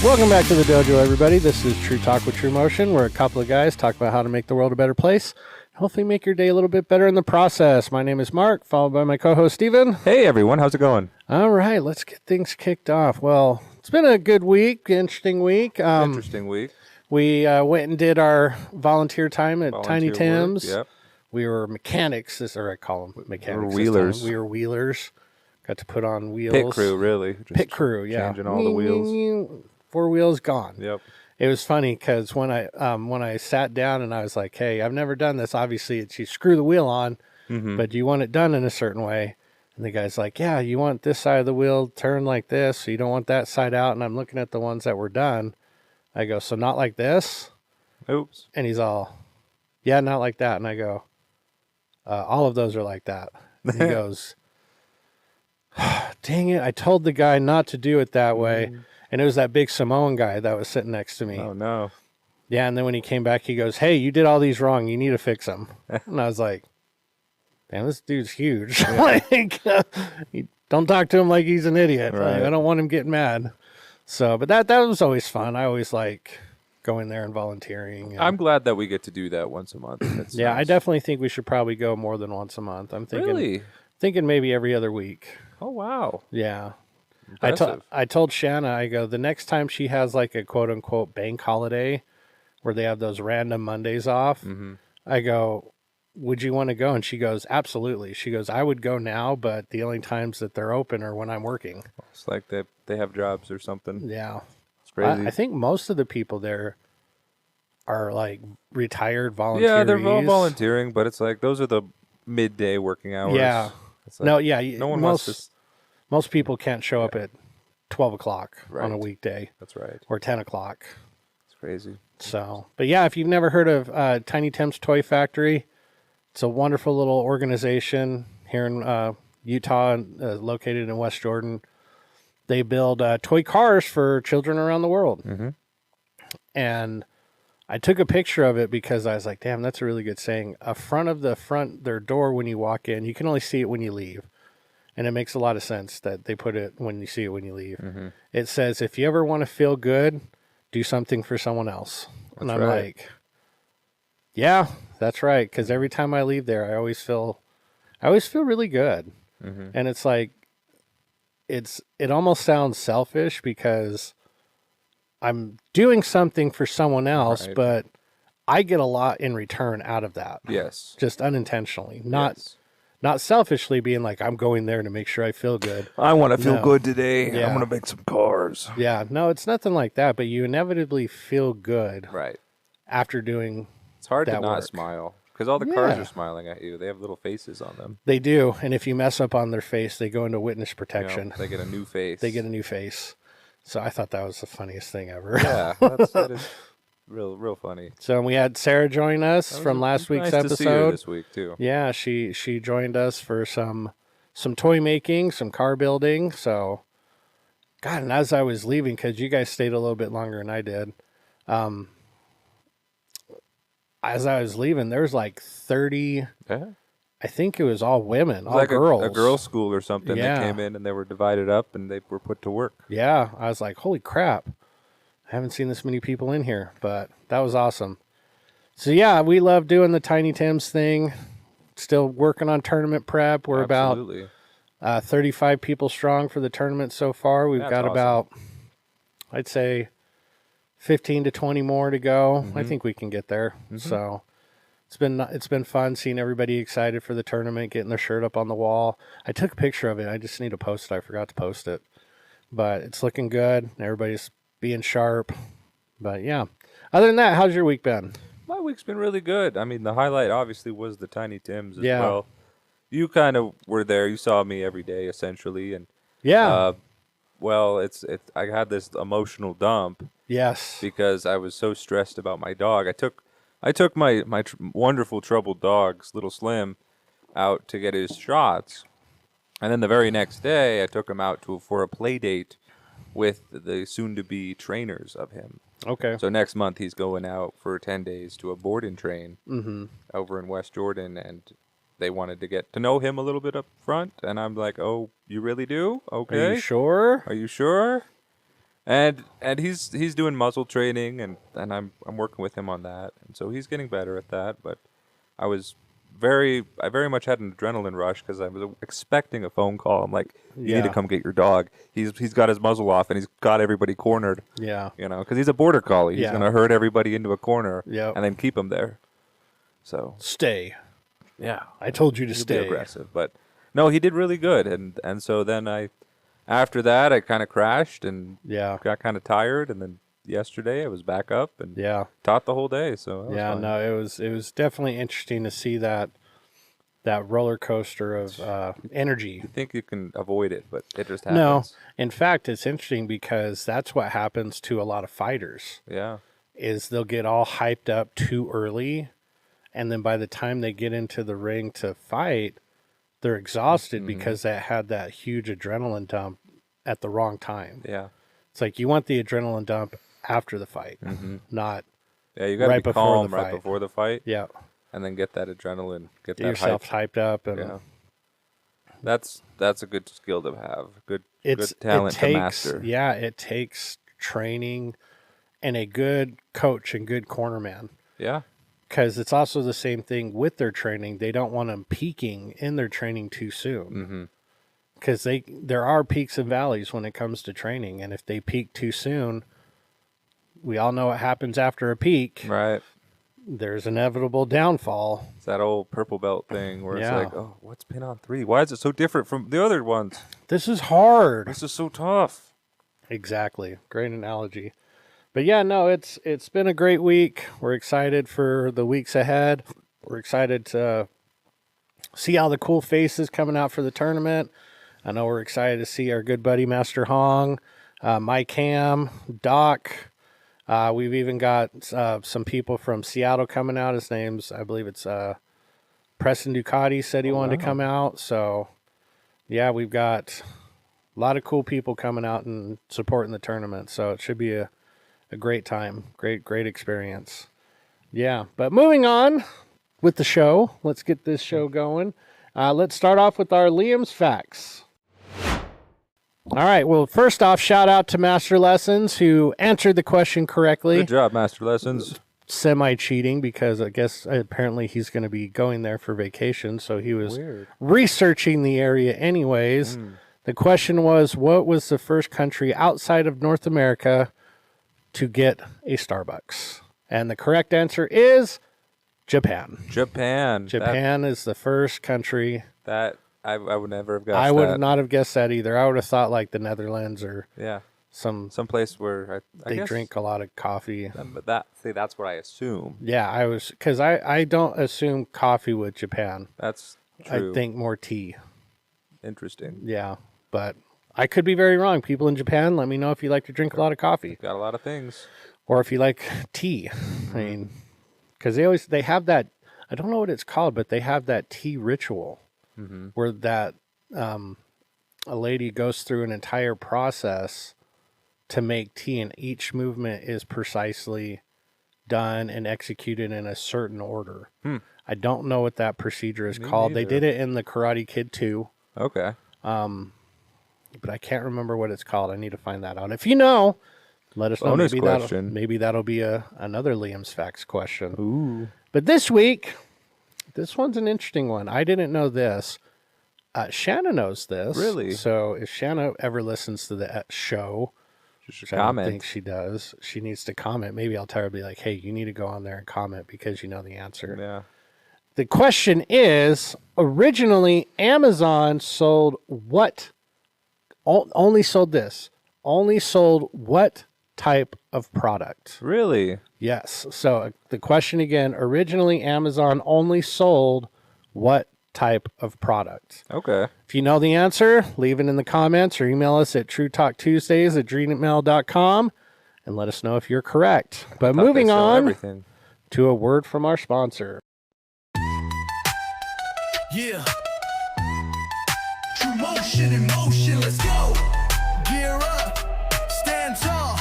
Welcome back to the dojo, everybody. This is True Talk with TRUMOTION, where a couple of guys talk about how to make the world a better place. Hopefully make your day a little bit better in the process. My name is Mark, followed by my co-host, Stephen. Hey, everyone. How's it going? All right, let's get things kicked off. Well, it's been a good week, interesting week. Interesting week. We went and did our volunteer time at Tiny Tim's. Yep. We were mechanics, or I call them mechanics. We were wheelers. We were wheelers. Got to put on wheels. Pit crew, really. Just Pit crew, yeah. Changing all the wheels. 4 wheels gone. Yep. It was funny because when I sat down and I was like, hey, I've never done this. Obviously, it's you screw the wheel on, but do you want it done in a certain way? And the guy's like, yeah, you want this side of the wheel turned like this, so you don't want that side out. And I'm looking at the ones that were done. I go, so not like this? Oops. And he's all, yeah, not like that. And I go, all of those are like that. And he goes, dang it, I told the guy not to do it that way. And it was that big Samoan guy that was sitting next to me. Oh, no. Yeah, and then when he came back, he goes, hey, you did all these wrong. You need to fix them. And I was like, damn, this dude's huge. Yeah. Don't talk to him like he's an idiot. Right. Like, I don't want him getting mad. So, but that was always fun. I always like going there and volunteering. And I'm glad that we get to do that once a month. That's yeah, nice. I definitely think we should probably go more than once a month. I'm Really? thinking maybe every other week. Oh, wow. Yeah. Impressive. I told Shanna, I go, the next time she has like a quote unquote bank holiday where they have those random Mondays off, I go, would you want to go? And she goes, absolutely. She goes, I would go now, but the only times that they're open are when I'm working. It's like they have jobs or something. Yeah. It's crazy. I think most of the people there are like retired volunteers. Yeah, they're all volunteering, but it's like those are the midday working hours. Yeah. It's like, No, yeah. no one wants to. Most people can't show up at 12 o'clock on a Right. weekday. That's right. Or 10 o'clock. It's crazy. So, but yeah, if you've never heard of Tiny Tim's Toy Factory, it's a wonderful little organization here in Utah, located in West Jordan. They build toy cars for children around the world. And I took a picture of it because I was like, damn, that's a really good saying. Their door when you walk in, you can only see it when you leave. And it makes a lot of sense that they put it when you see it when you leave. It says, if you ever want to feel good, do something for someone else. And I'm like, yeah, that's right. Because every time I leave there, I always feel really good. And it's like, it almost sounds selfish because I'm doing something for someone else, but I get a lot in return out of that. Yes. Just unintentionally, not selfishly being like, I'm going there to make sure I feel good. I want to feel good today. Yeah. I'm going to make some cars. Yeah, no, it's nothing like that, but you inevitably feel good Right. after doing It's hard to that not work. smile because all the cars Yeah. are smiling at you. They have little faces on them. They do, and if you mess up on their face, they go into witness protection. You know, they get a new face. They get a new face. So I thought that was the funniest thing ever. Yeah, that is real funny. So we had Sarah join us from last week's nice to see her episode. this week too. Yeah, she joined us for some toy making, some car building. So, God, and as I was leaving, because you guys stayed a little bit longer than I did, as I was leaving, there was like 30. Yeah. I think it was all women, all Like girls. a girls' school or something. Yeah. That came in and they were divided up and they were put to work. Yeah, I was like, holy crap. I haven't seen this many people in here, but that was awesome. So, yeah, we love doing the Tiny Tim's thing. Still working on tournament prep. We're Absolutely. about 35 people strong for the tournament so far. We've That's got awesome. about, I'd say, 15 to 20 more to go. I think we can get there. So it's been fun seeing everybody excited for the tournament, getting their shirt up on the wall. I took a picture of it. I just need to post it. I forgot to post it. But it's looking good. Everybody's being sharp. But, yeah. Other than that, how's your week been? My week's been really good. I mean, the highlight obviously was the Tiny Tim's as Yeah. well. You kind of were there. You saw me every day essentially, and Yeah. well, I had this emotional dump Yes. because I was so stressed about my dog. I took my wonderful troubled dog, Little Slim, out to get his shots, and then the very next day I took him out for a play date with the soon-to-be trainers of him. Okay. So next month he's going out for 10 days to a board and train over in West Jordan, and they wanted to get to know him a little bit up front, and I'm like, oh, you really do? Okay. Are you sure? Are you sure? And he's doing muzzle training, and I'm working with him on that, and so he's getting better at that. But I very much had an adrenaline rush because I was expecting a phone call. I'm like, you need to come get your dog. He's got his muzzle off and he's got everybody cornered. Yeah, because he's a border collie. He's gonna herd everybody into a corner. And then keep him there. So stay. Yeah, I told you to stay. Be aggressive, but no, he did really good, and so then after that I kind of crashed and got kind of tired, and then yesterday I was back up and taught the whole day. So that was fun. It was definitely interesting to see that roller coaster of energy. You think you can avoid it, but it just happens. No, in fact, it's interesting because that's what happens to a lot of fighters. Yeah, is they'll get all hyped up too early. And then by the time they get into the ring to fight, they're exhausted because they had that huge adrenaline dump at the wrong time. Yeah. It's like you want the adrenaline dump after the fight, not you got to be calm right before the fight. Yeah. And then get that adrenaline, get that yourself hyped up. And that's a good skill to have, good talent to master. Yeah, it takes training and a good coach and good cornerman. Yeah. Because it's also the same thing with their training. They don't want them peaking in their training too soon. Because there are peaks and valleys when it comes to training. And if they peak too soon, we all know what happens after a peak. Right. There's inevitable downfall. It's that old purple belt thing where it's like, oh, what's pin on 3? Why is it so different from the other ones? This is hard. This is so tough. Exactly. Great analogy. But yeah, no, it's been a great week. We're excited for the weeks ahead. We're excited to see all the cool faces coming out for the tournament. I know we're excited to see our good buddy Master Hong, Mike Ham, Doc. We've even got some people from Seattle coming out. His name's, I believe it's Preston Ducati said he wanted to come out. So yeah, we've got a lot of cool people coming out and supporting the tournament. So it should be a great time. Great experience. Yeah, but moving on with the show. Let's get this show going. Let's start off with our Liam's Facts. All right, well, first off, shout out to Master Lessons who answered the question correctly. Good job, Master Lessons. Semi-cheating because I guess apparently he's going to be going there for vacation, so he was researching the area anyways. The question was, what was the first country outside of North America to get a Starbucks? And the correct answer is Japan. Japan is the first country. That I would never have guessed. I would not have guessed that either. I would have thought like the Netherlands or some place where they drink a lot of coffee. But that's what I assume. Yeah, because I don't assume coffee with Japan. That's true. I think more tea. Interesting. Yeah, but I could be very wrong. People in Japan, let me know if you like to drink a lot of coffee. Got a lot of things. Or if you like tea. I mean, because they have that, I don't know what it's called, but they have that tea ritual where that a lady goes through an entire process to make tea, and each movement is precisely done and executed in a certain order. I don't know what that procedure is called. Neither. They did it in the Karate Kid 2. Okay. But I can't remember what it's called. I need to find that out. If you know, let us know. Maybe that'll be another Liam's Facts question. Ooh. But this week, this one's an interesting one. I didn't know this. Shanna knows this. Really? So if Shanna ever listens to the show, which I think she does, she needs to comment. Maybe I'll tell her, be like, hey, you need to go on there and comment because you know the answer. Yeah. The question is, originally Amazon sold what? Only sold what type of product? Really? Yes. So the question again, originally Amazon only sold what type of product? Okay. If you know the answer, leave it in the comments or email us at truetalktuesdays@gmail.com and let us know if you're correct. But moving on to a word from our sponsor. Yeah. TRUMOTION in motion, let's go. Gear up, stand tall,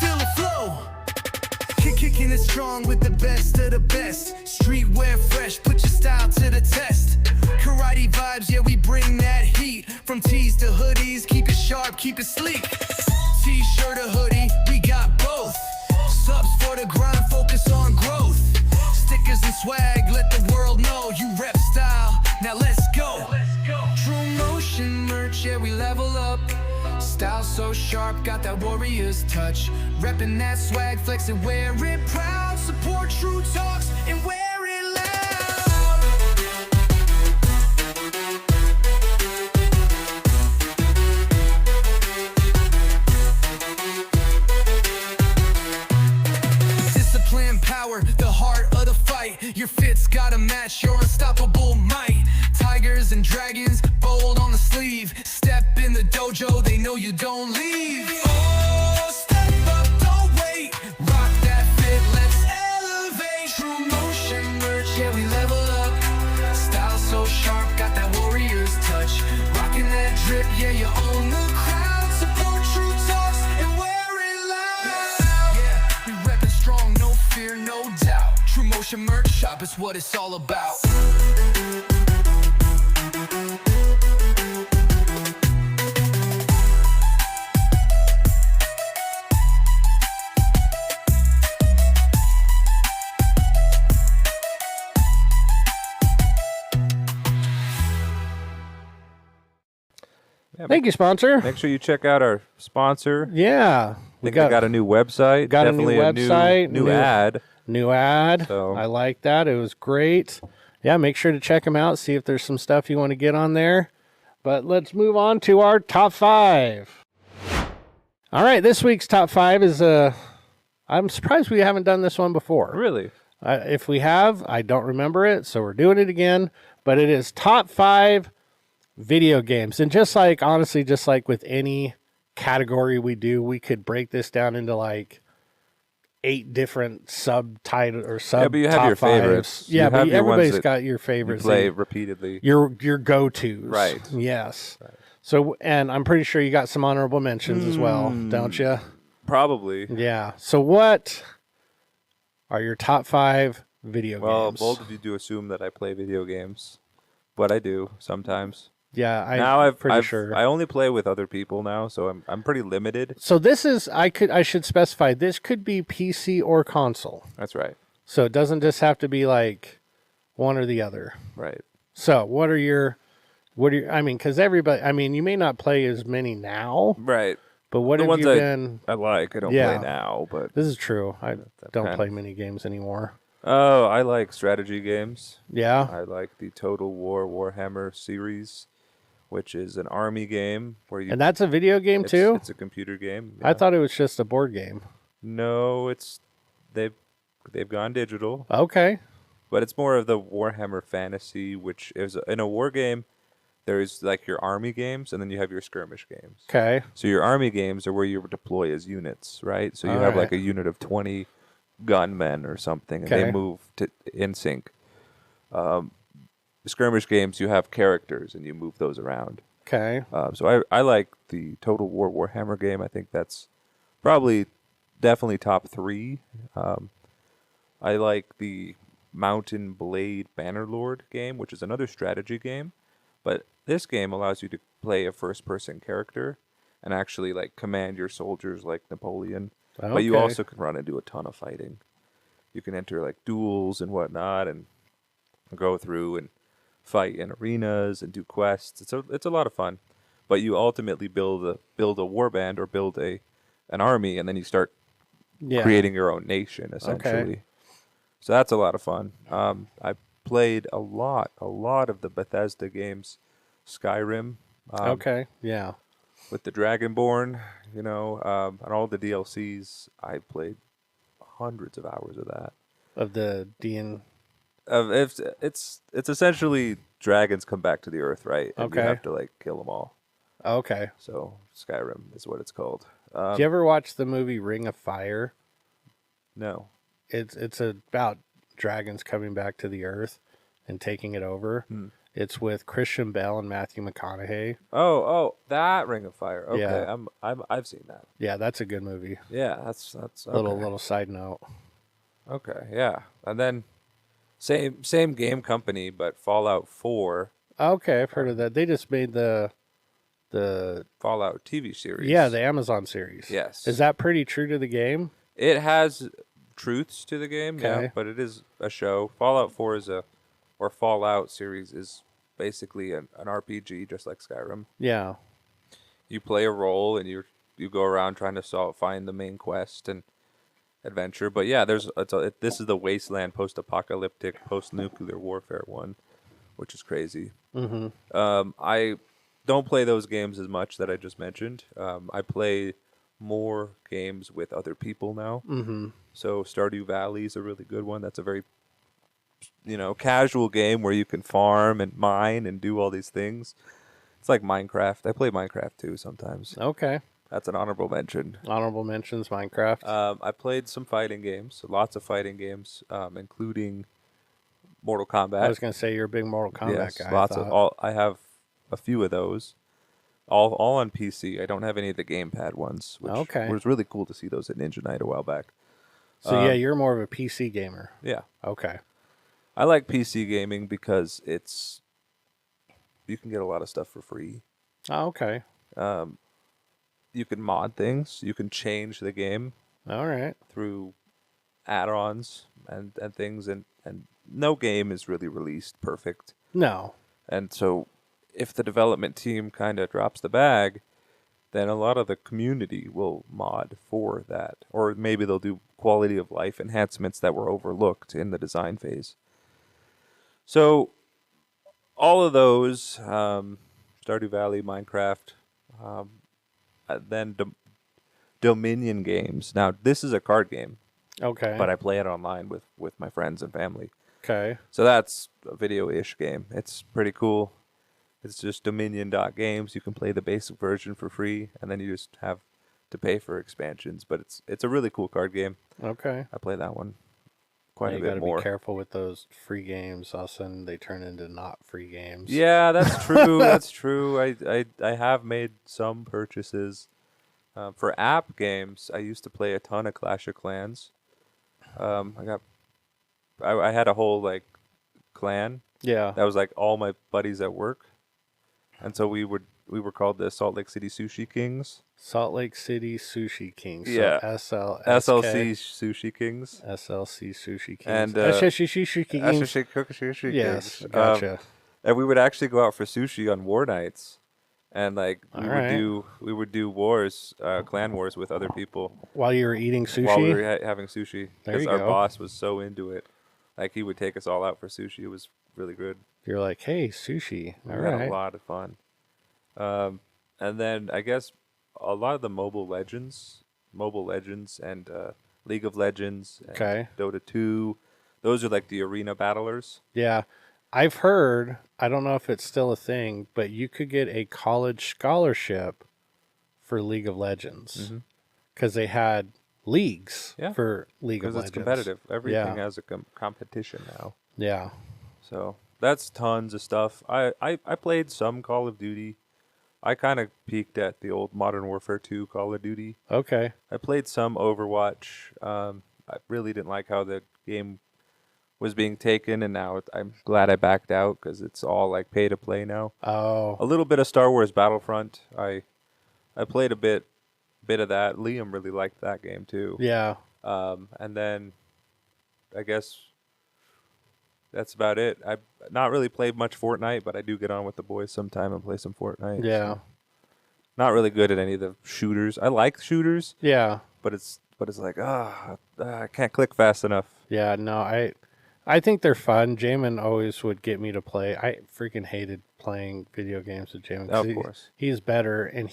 feel the flow. Kicking it strong with the best of the best. Streetwear fresh, put your style to the test. Karate vibes, yeah, we bring that heat. From tees to hoodies, keep it sharp, keep it sleek. T-shirt or hoodie, we got both. Subs for the grind, focus on growth. Stickers and swag, let the world know you rep style. Now let's go. TRUMOTION merch, yeah, we level up. Style so sharp, got that warrior's touch. Reppin' that swag, flex and wear it proud. Support TRUTALKS and wear it loud. Discipline, power, the heart of the fight. Your fit's gotta match your unstoppable might. Tigers and dragons, bold on the sleeve. Step in the dojo, they know you don't leave. Oh, step up, don't wait. Rock that fit, let's elevate. TRUMOTION merch, yeah, we level up. Style so sharp, got that warrior's touch. Rocking that drip, yeah, you own the crowd. Support TRUTALKS and wear it loud. Yeah, we reppin' strong, no fear, no doubt. TRUMOTION merch shop is what it's all about. Yeah, Thank you, sponsor. Make sure you check out our sponsor. Yeah. We got a new website. got a Definitely new website, new new- ad. New ad. So- I like that. It was great. Yeah, make sure to check them out. See if there's some stuff you want to get on there. But let's move on to our top 5. All right, this week's top 5 is I'm surprised we haven't done this one before. Really? If we have, I don't remember it, so we're doing it again. But it is top 5 video games. And just like, honestly, just like with any category we do, we could break this down into like 8 different subtitle or sub. Yeah, but you have top your fives. favorites. Yeah, You but have your ones everybody's that got your You favorites. play repeatedly. Your go-tos. Right. Yes. Right. So, and I'm pretty sure you got some honorable mentions as well, don't you? Probably. Yeah. So what are your top 5 video Well, games? bold of you do assume that I play video games, but I do sometimes. Yeah, Now I'm pretty sure. I only play with other people now, so I'm pretty limited. So this is I should specify this could be PC or console. That's right. So it doesn't just have to be like one or the other. Right. So what are your I mean, because everybody, I mean, you may not play as many now, Right. but what The have ones you I been? I like. I don't Yeah. play now, but This is true. I don't kind. play many games anymore. oh, I like strategy games. Yeah. I like the Total War Warhammer series, which is an army game where you. And that's a video game too? It's a computer game. I yeah. thought it was just a board game. No, they've gone digital, Okay. but it's more of the Warhammer fantasy, which is in a war game. There's like your army games, and then you have your skirmish games. Okay. So your army games are where you deploy as units, right? So you All have right. like a unit of 20 gunmen or something, and Okay. they move in sync. Skirmish games, you have characters, and you move those around. Okay. So I like the Total War Warhammer game. I think that's definitely top 3. I like the Mountain Blade Bannerlord game, which is another strategy game. But this game allows you to play a first-person character and actually like command your soldiers like Napoleon. But you Okay. also can run and do a ton of fighting. You can enter like duels and whatnot, and go through and fight in arenas and do quests. It's a lot of fun. But you ultimately build a warband or build an army, and then you start Yeah. creating your own nation essentially. So that's a lot of fun. I played a lot of the Bethesda games, Skyrim. Okay. Yeah. With the Dragonborn, and all the DLCs. I played hundreds of hours of that. Of the DN. It's essentially dragons come back to the earth, right? And Okay. you have to like kill them all. Okay. So Skyrim is what it's called. Did you ever watch the movie Ring of Fire? No. It's about dragons coming back to the earth and taking it over. It's with Christian Bale and Matthew McConaughey. Oh, that Ring of Fire. Okay, Yeah. I've seen that. Yeah, that's a good movie. Yeah, that's okay. Little side note. Okay, yeah, and then same game company, but Fallout 4. Okay, I've heard of that. They just made the The Fallout TV series. Yeah, the Amazon series. Yes. Is that pretty true to the game? It has truths to the game, yeah, Okay. but it is a show. Fallout 4 or Fallout series is basically an RPG, just like Skyrim. Yeah. You play a role and you go around trying to find the main quest and adventure. But yeah, this is the wasteland, post-apocalyptic, post-nuclear warfare one, which is crazy. Mm-hmm. I don't play those games as much that I just mentioned. I play more games with other people now. Mm-hmm. So Stardew Valley is a really good one. That's a very casual game where you can farm and mine and do all these things. It's like Minecraft. I play Minecraft too sometimes. Okay. That's an honorable mention. Honorable mentions, Minecraft. I played some fighting games, lots of fighting games, including Mortal Kombat. I was going to say you're a big Mortal Kombat guy. Lots of. I have a few of those, all on PC. I don't have any of the gamepad ones, which was really cool to see those at Ninja Night a while back. So yeah, you're more of a PC gamer. Yeah. Okay. I like PC gaming because you can get a lot of stuff for free. Oh, okay. You can mod things. You can change the game. All right. Through add-ons and things, and no game is really released perfect. No. And so if the development team kind of drops the bag, then a lot of the community will mod for that. Or maybe they'll do quality of life enhancements that were overlooked in the design phase. So all of those, Stardew Valley, Minecraft, then Dominion games. Now, this is a card game. Okay. But I play it online with my friends and family. Okay. So that's a video-ish game. It's pretty cool. It's just Dominion.games. You can play the basic version for free, and then you just have to pay for expansions. But it's a really cool card game. Okay. I play that one quite a bit more. You got to be careful with those free games. All of a sudden, they turn into not free games. Yeah, that's true. That's true. I have made some purchases. For app games, I used to play a ton of Clash of Clans. I had a whole clan. Yeah. That was all my buddies at work. And so we were called the Salt Lake City Sushi Kings. Salt Lake City Sushi Kings. Yeah. So SLC Sushi Kings. SLC Sushi Kings. And Sushi Kings. Sushi Yes, Kings. gotcha. And we would actually go out for sushi on war nights. And we would do wars, clan wars with other people. While you were eating sushi? While we were having sushi. There you our go. boss was so into it. He would take us all out for sushi. It was really good. You're like, hey, sushi. We All had right. a lot of fun. And then I guess a lot of the Mobile Legends and League of Legends and Dota 2, those are the arena battlers. Yeah. I've heard, I don't know if it's still a thing, but you could get a college scholarship for League of Legends because they had leagues for League of Legends. Because it's competitive. Everything has a competition now. Yeah. So that's tons of stuff. I played some Call of Duty. I kind of peaked at the old Modern Warfare 2 Call of Duty. Okay. I played some Overwatch. I really didn't like how the game was being taken, and now I'm glad I backed out because it's all pay to play now. Oh. A little bit of Star Wars Battlefront. I played a bit of that. Liam really liked that game too. Yeah. And then I guess that's about it. I've not really played much Fortnite, but I do get on with the boys sometime and play some Fortnite. Yeah. So. Not really good at any of the shooters. I like shooters. Yeah. But it's I can't click fast enough. Yeah, no, I think they're fun. Jamin always would get me to play. I freaking hated playing video games with Jamin. Of course. He's better, and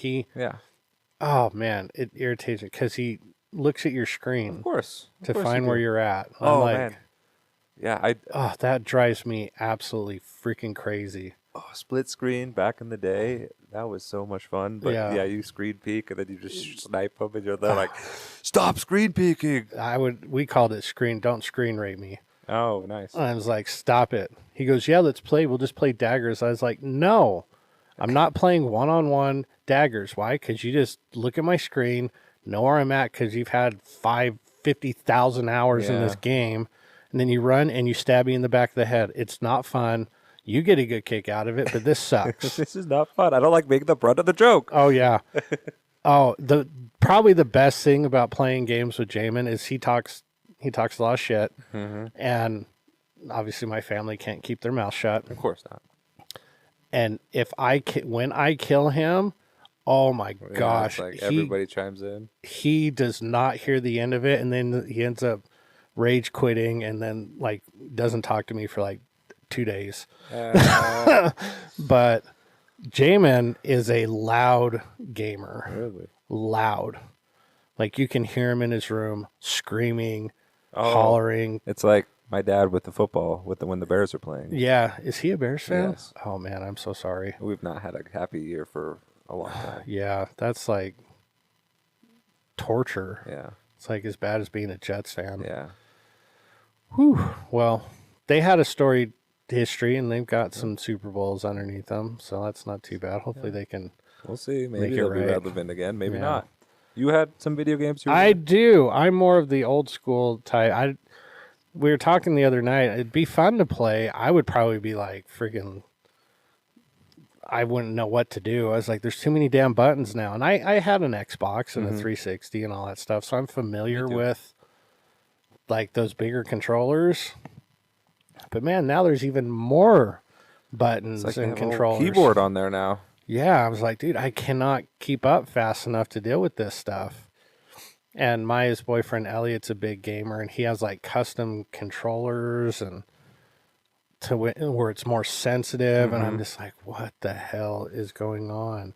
oh, man, it irritates me because he looks at your screen. Of course. To find where you're at. Man. Yeah, that drives me absolutely freaking crazy. Oh, split screen back in the day, that was so much fun. But yeah, you screen peek and then you just snipe them, and you're there like, stop screen peeking. We called it don't screen rate me. Oh, nice. I was like, stop it. He goes, yeah, let's play. We'll just play daggers. I was like, no, I'm not playing one-on-one daggers. Why? Because you just look at my screen, know where I'm at because you've had 50,000 hours in this game, and then you run and you stab me in the back of the head. It's not fun. You get a good kick out of it, but this sucks. This is not fun. I don't like being the brunt of the joke. Oh yeah. Oh, probably the best thing about playing games with Jamin is he talks a lot of shit, and obviously my family can't keep their mouth shut. Of course not. And when I kill him, oh my gosh, It's like everybody chimes in. He does not hear the end of it, and then he ends up rage quitting, and then like doesn't talk to me for like 2 days. But Jamin is a loud gamer. Really? Loud. Like you can hear him in his room screaming, hollering. It's like my dad with the football when the Bears are playing. Yeah. Is he a Bears fan? Yes. Oh man, I'm so sorry. We've not had a happy year for a long time. Yeah, that's like torture. Yeah. It's like as bad as being a Jets fan. Yeah. Whew. Well, they had a storied history, and they've got some Super Bowls underneath them, so that's not too bad. Hopefully they can. We'll see. Make Maybe it they'll be right. relevant again. Maybe Yeah. not. You had some video games you were I in? do. I'm more of the old school type. We were talking the other night. It'd be fun to play. I would probably be like freaking. I wouldn't know what to do. I was like, "There's too many damn buttons now." And I had an Xbox and a 360 and all that stuff, so I'm familiar with like those bigger controllers. But man, now there's even more buttons It's like and they have a whole controllers. keyboard on there now. Yeah, I was like, dude, I cannot keep up fast enough to deal with this stuff. And Maya's boyfriend Elliot's a big gamer, and he has like custom controllers and where it's more sensitive. And I'm just like, what the hell is going on?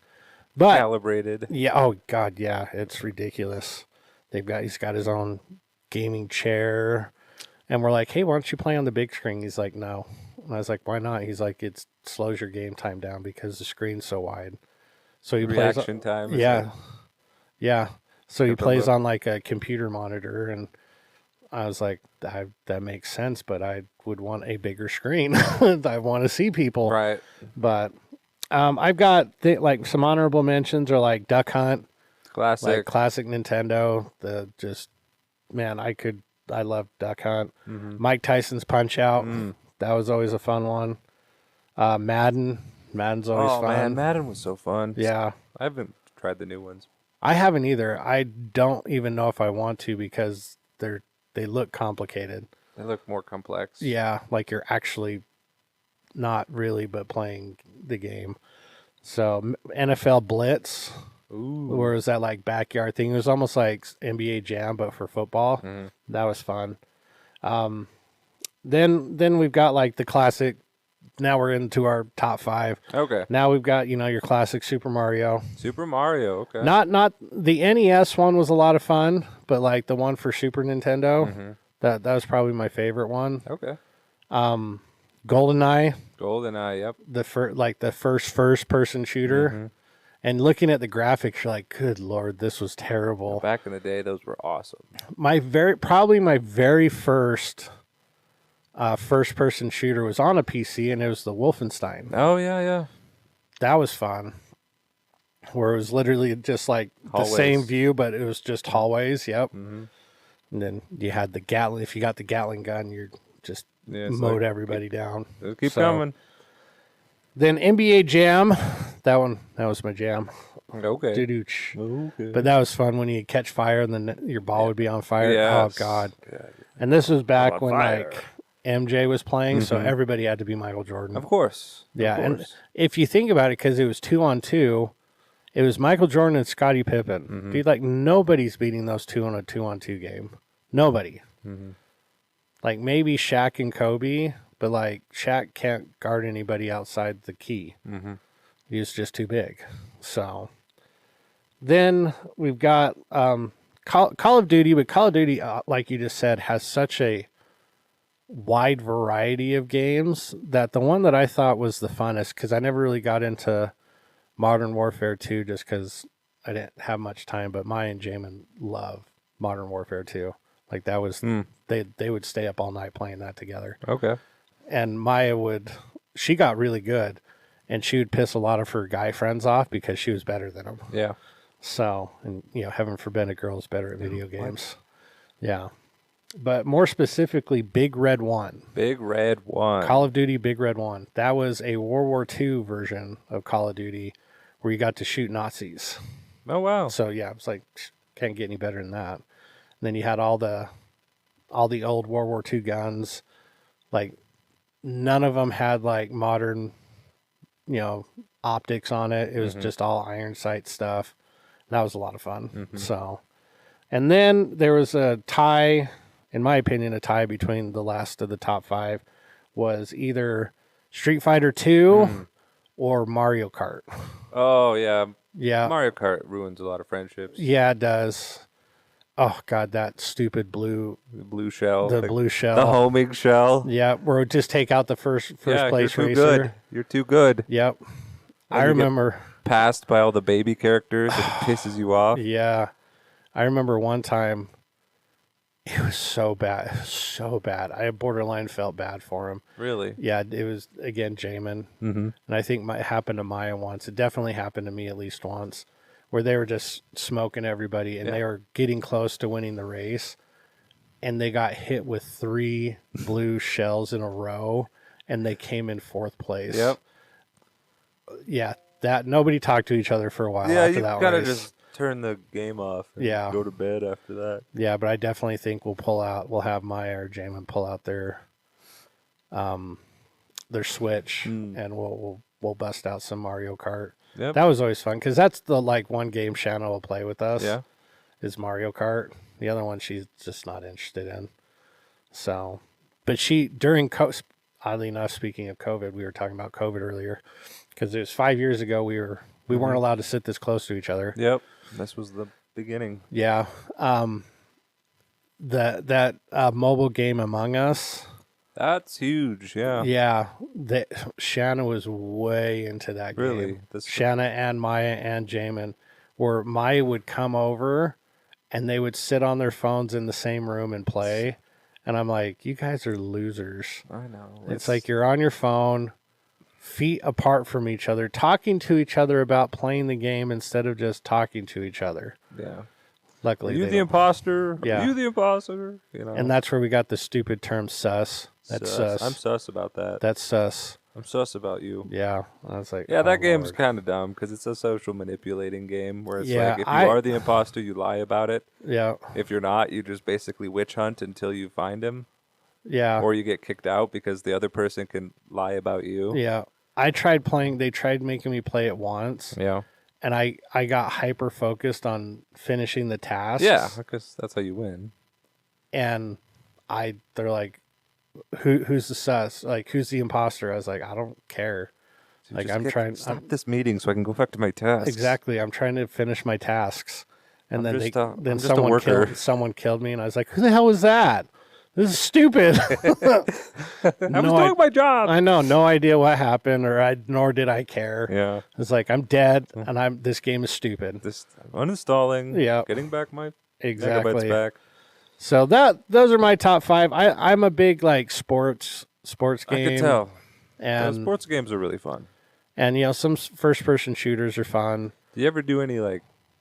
But Calibrated. yeah, oh god, yeah, it's ridiculous. He's got his own gaming chair, and we're like, hey, why don't you play on the big screen? He's like, no. And I was like, why not? He's like, it slows your game time down because the screen's so wide. So he Reaction plays. time. Yeah, yeah. So he plays look. on like a computer monitor, and I was like, that makes sense, but I would want a bigger screen. I want to see people. Right. But I've got like some honorable mentions are like Duck Hunt. Classic. Like classic Nintendo. I love Duck Hunt. Mike Tyson's Punch Out. That was always a fun one. Madden's always fun. Man, Madden was so fun. Yeah. I haven't tried the new ones. I haven't either. I don't even know if I want to because they look complicated. They look more complex. Yeah, like you're actually not really but playing the game. So NFL Blitz. Ooh. Or was that like backyard thing? It was almost like NBA Jam, but for football. That was fun. Then we've got like the classic. Now we're into our top 5. Okay. Now we've got your classic Super Mario. Super Mario. Okay. Not the NES one was a lot of fun, but like the one for Super Nintendo, that was probably my favorite one. Okay. GoldenEye, GoldenEye. Yep. the first person shooter. And looking at the graphics, you're like, good Lord, this was terrible. Back in the day, those were awesome. Probably my very first first-person shooter was on a PC, and it was the Wolfenstein. Oh yeah. That was fun. Where it was literally just like Hallways. the same view, but it was just hallways. Yep. And then you had the Gatling. If you got the Gatling gun, you're just mowed everybody down. Keep coming. Then NBA Jam. That was my jam. Okay. Doo-dooch. Okay. But that was fun when you catch fire and then your ball would be on fire. Yes. Oh God. Yeah. And this was back On when fire. like MJ was playing, so everybody had to be Michael Jordan. Of course. Yeah, Of and course. if you think about it, because it was 2-on-2, it was Michael Jordan and Scottie Pippen. Dude, like nobody's beating those two on a 2-on-2 game. Nobody. Like maybe Shaq and Kobe, but like Shaq can't guard anybody outside the key. He's just too big. So then we've got Call of Duty, but Call of Duty, like you just said, has such a wide variety of games that the one that I thought was the funnest, because I never really got into Modern Warfare 2 just because I didn't have much time, but Maya and Jamin love Modern Warfare 2. Like that was, they would stay up all night playing that together. Okay. And she got really good, and she would piss a lot of her guy friends off because she was better than them. Yeah. So, and heaven forbid a girl is better at video games. Yeah. but more specifically, Big Red 1. Big Red 1. Call of Duty Big Red 1. That was a World War II version of Call of Duty where you got to shoot Nazis. Oh, wow. So, yeah, it's like, can't get any better than that. And then you had all the old World War II guns. Like, none of them had, like, modern, optics on it. It was just all iron sight stuff. That was a lot of fun. So, and then there was a tie, in my opinion, a tie between the last of the top 5 was either Street Fighter 2 or Mario Kart. Oh, yeah. Yeah. Mario Kart ruins a lot of friendships. Yeah, it does. Oh, God, that stupid blue shell. The blue shell. The homing shell. Yeah, where it just take out the first place you're too racer. Good. You're too good. Yep. And I remember. Passed by all the baby characters. It pisses you off. Yeah. I remember one time, it was so bad. So bad. I borderline felt bad for him. Really? Yeah, it was, again, Jamin. And I think it happened to Maya once. It definitely happened to me at least once, where they were just smoking everybody, and they were getting close to winning the race, and they got hit with 3 blue shells in a row, and they came in 4th place. Yep. Yeah, that nobody talked to each other for a while Yeah, after you that gotta race. just turn the game off and go to bed after that. Yeah, but I definitely think we'll have Maya or Jamin pull out their Switch, and we'll bust out some Mario Kart. Yep. That was always fun because that's the one game Shanna will play with us. Yeah. Is Mario Kart. The other one she's just not interested in. So, but oddly enough, speaking of COVID, we were talking about COVID earlier because it was 5 years ago we weren't allowed to sit this close to each other. Yep. This was the beginning. Yeah. That mobile game Among Us. That's huge, yeah. Yeah. Shanna was way into that game. Really? Shanna and Maya and Jamin, where Maya would come over and they would sit on their phones in the same room and play. And I'm like, you guys are losers. I know. It's like you're on your phone, feet apart from each other, talking to each other about playing the game instead of just talking to each other. Yeah. Luckily, Are you the imposter? Yeah. Are you the imposter? And that's where we got the stupid term sus. That's sus. I'm sus about that. That's sus. I'm sus about you. Yeah. I was like, yeah, oh, that game's Lord. kind of dumb because it's a social manipulating game where it's Yeah, like if you are the imposter, you lie about it. Yeah. If you're not, you just basically witch hunt until you find him. Yeah. Or you get kicked out because the other person can lie about you. Yeah. I tried playing. They tried making me play it once. Yeah. And I got hyper focused on finishing the tasks. Yeah, because that's how you win. And they're like, who's the sus? Like, who's the imposter? I was like, I don't care. So like, I'm trying. Stop this meeting so I can go back to my tasks. Exactly. I'm trying to finish my tasks. And I'm then just a worker. someone killed me, and I was like, who the hell was that? This is stupid. I was doing my job. I know, no idea what happened, nor did I care. Yeah. It's like I'm dead, and this game is stupid. I'm uninstalling. Yeah. Getting back my Exactly. megabytes back. So those are my top 5. I'm a big sports game. I could tell. And sports games are really fun. And some first person shooters are fun. Do you ever do any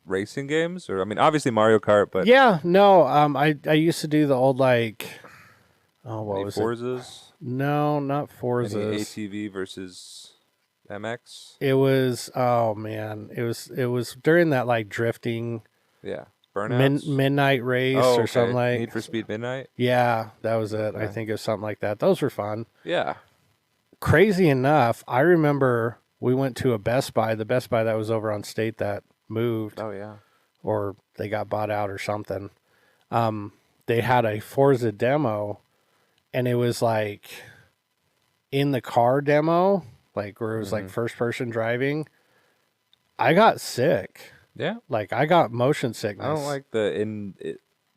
racing games? Or obviously Mario Kart, but yeah, no. I used to do the old what was Forzas? it? No, not Forzas. Any ATV versus MX? It was it was during that drifting. Yeah. Burnouts? Midnight race or something like. Need for Speed Midnight? Yeah, that was it. Okay. I think it was something like that. Those were fun. Yeah. Crazy enough, I remember we went to a Best Buy, the Best Buy that was over on State that moved. Oh, yeah. Or they got bought out or something. They had a Forza demo, and it was in the car demo, where it was first person driving. I got sick. Yeah. I got motion sickness. I don't like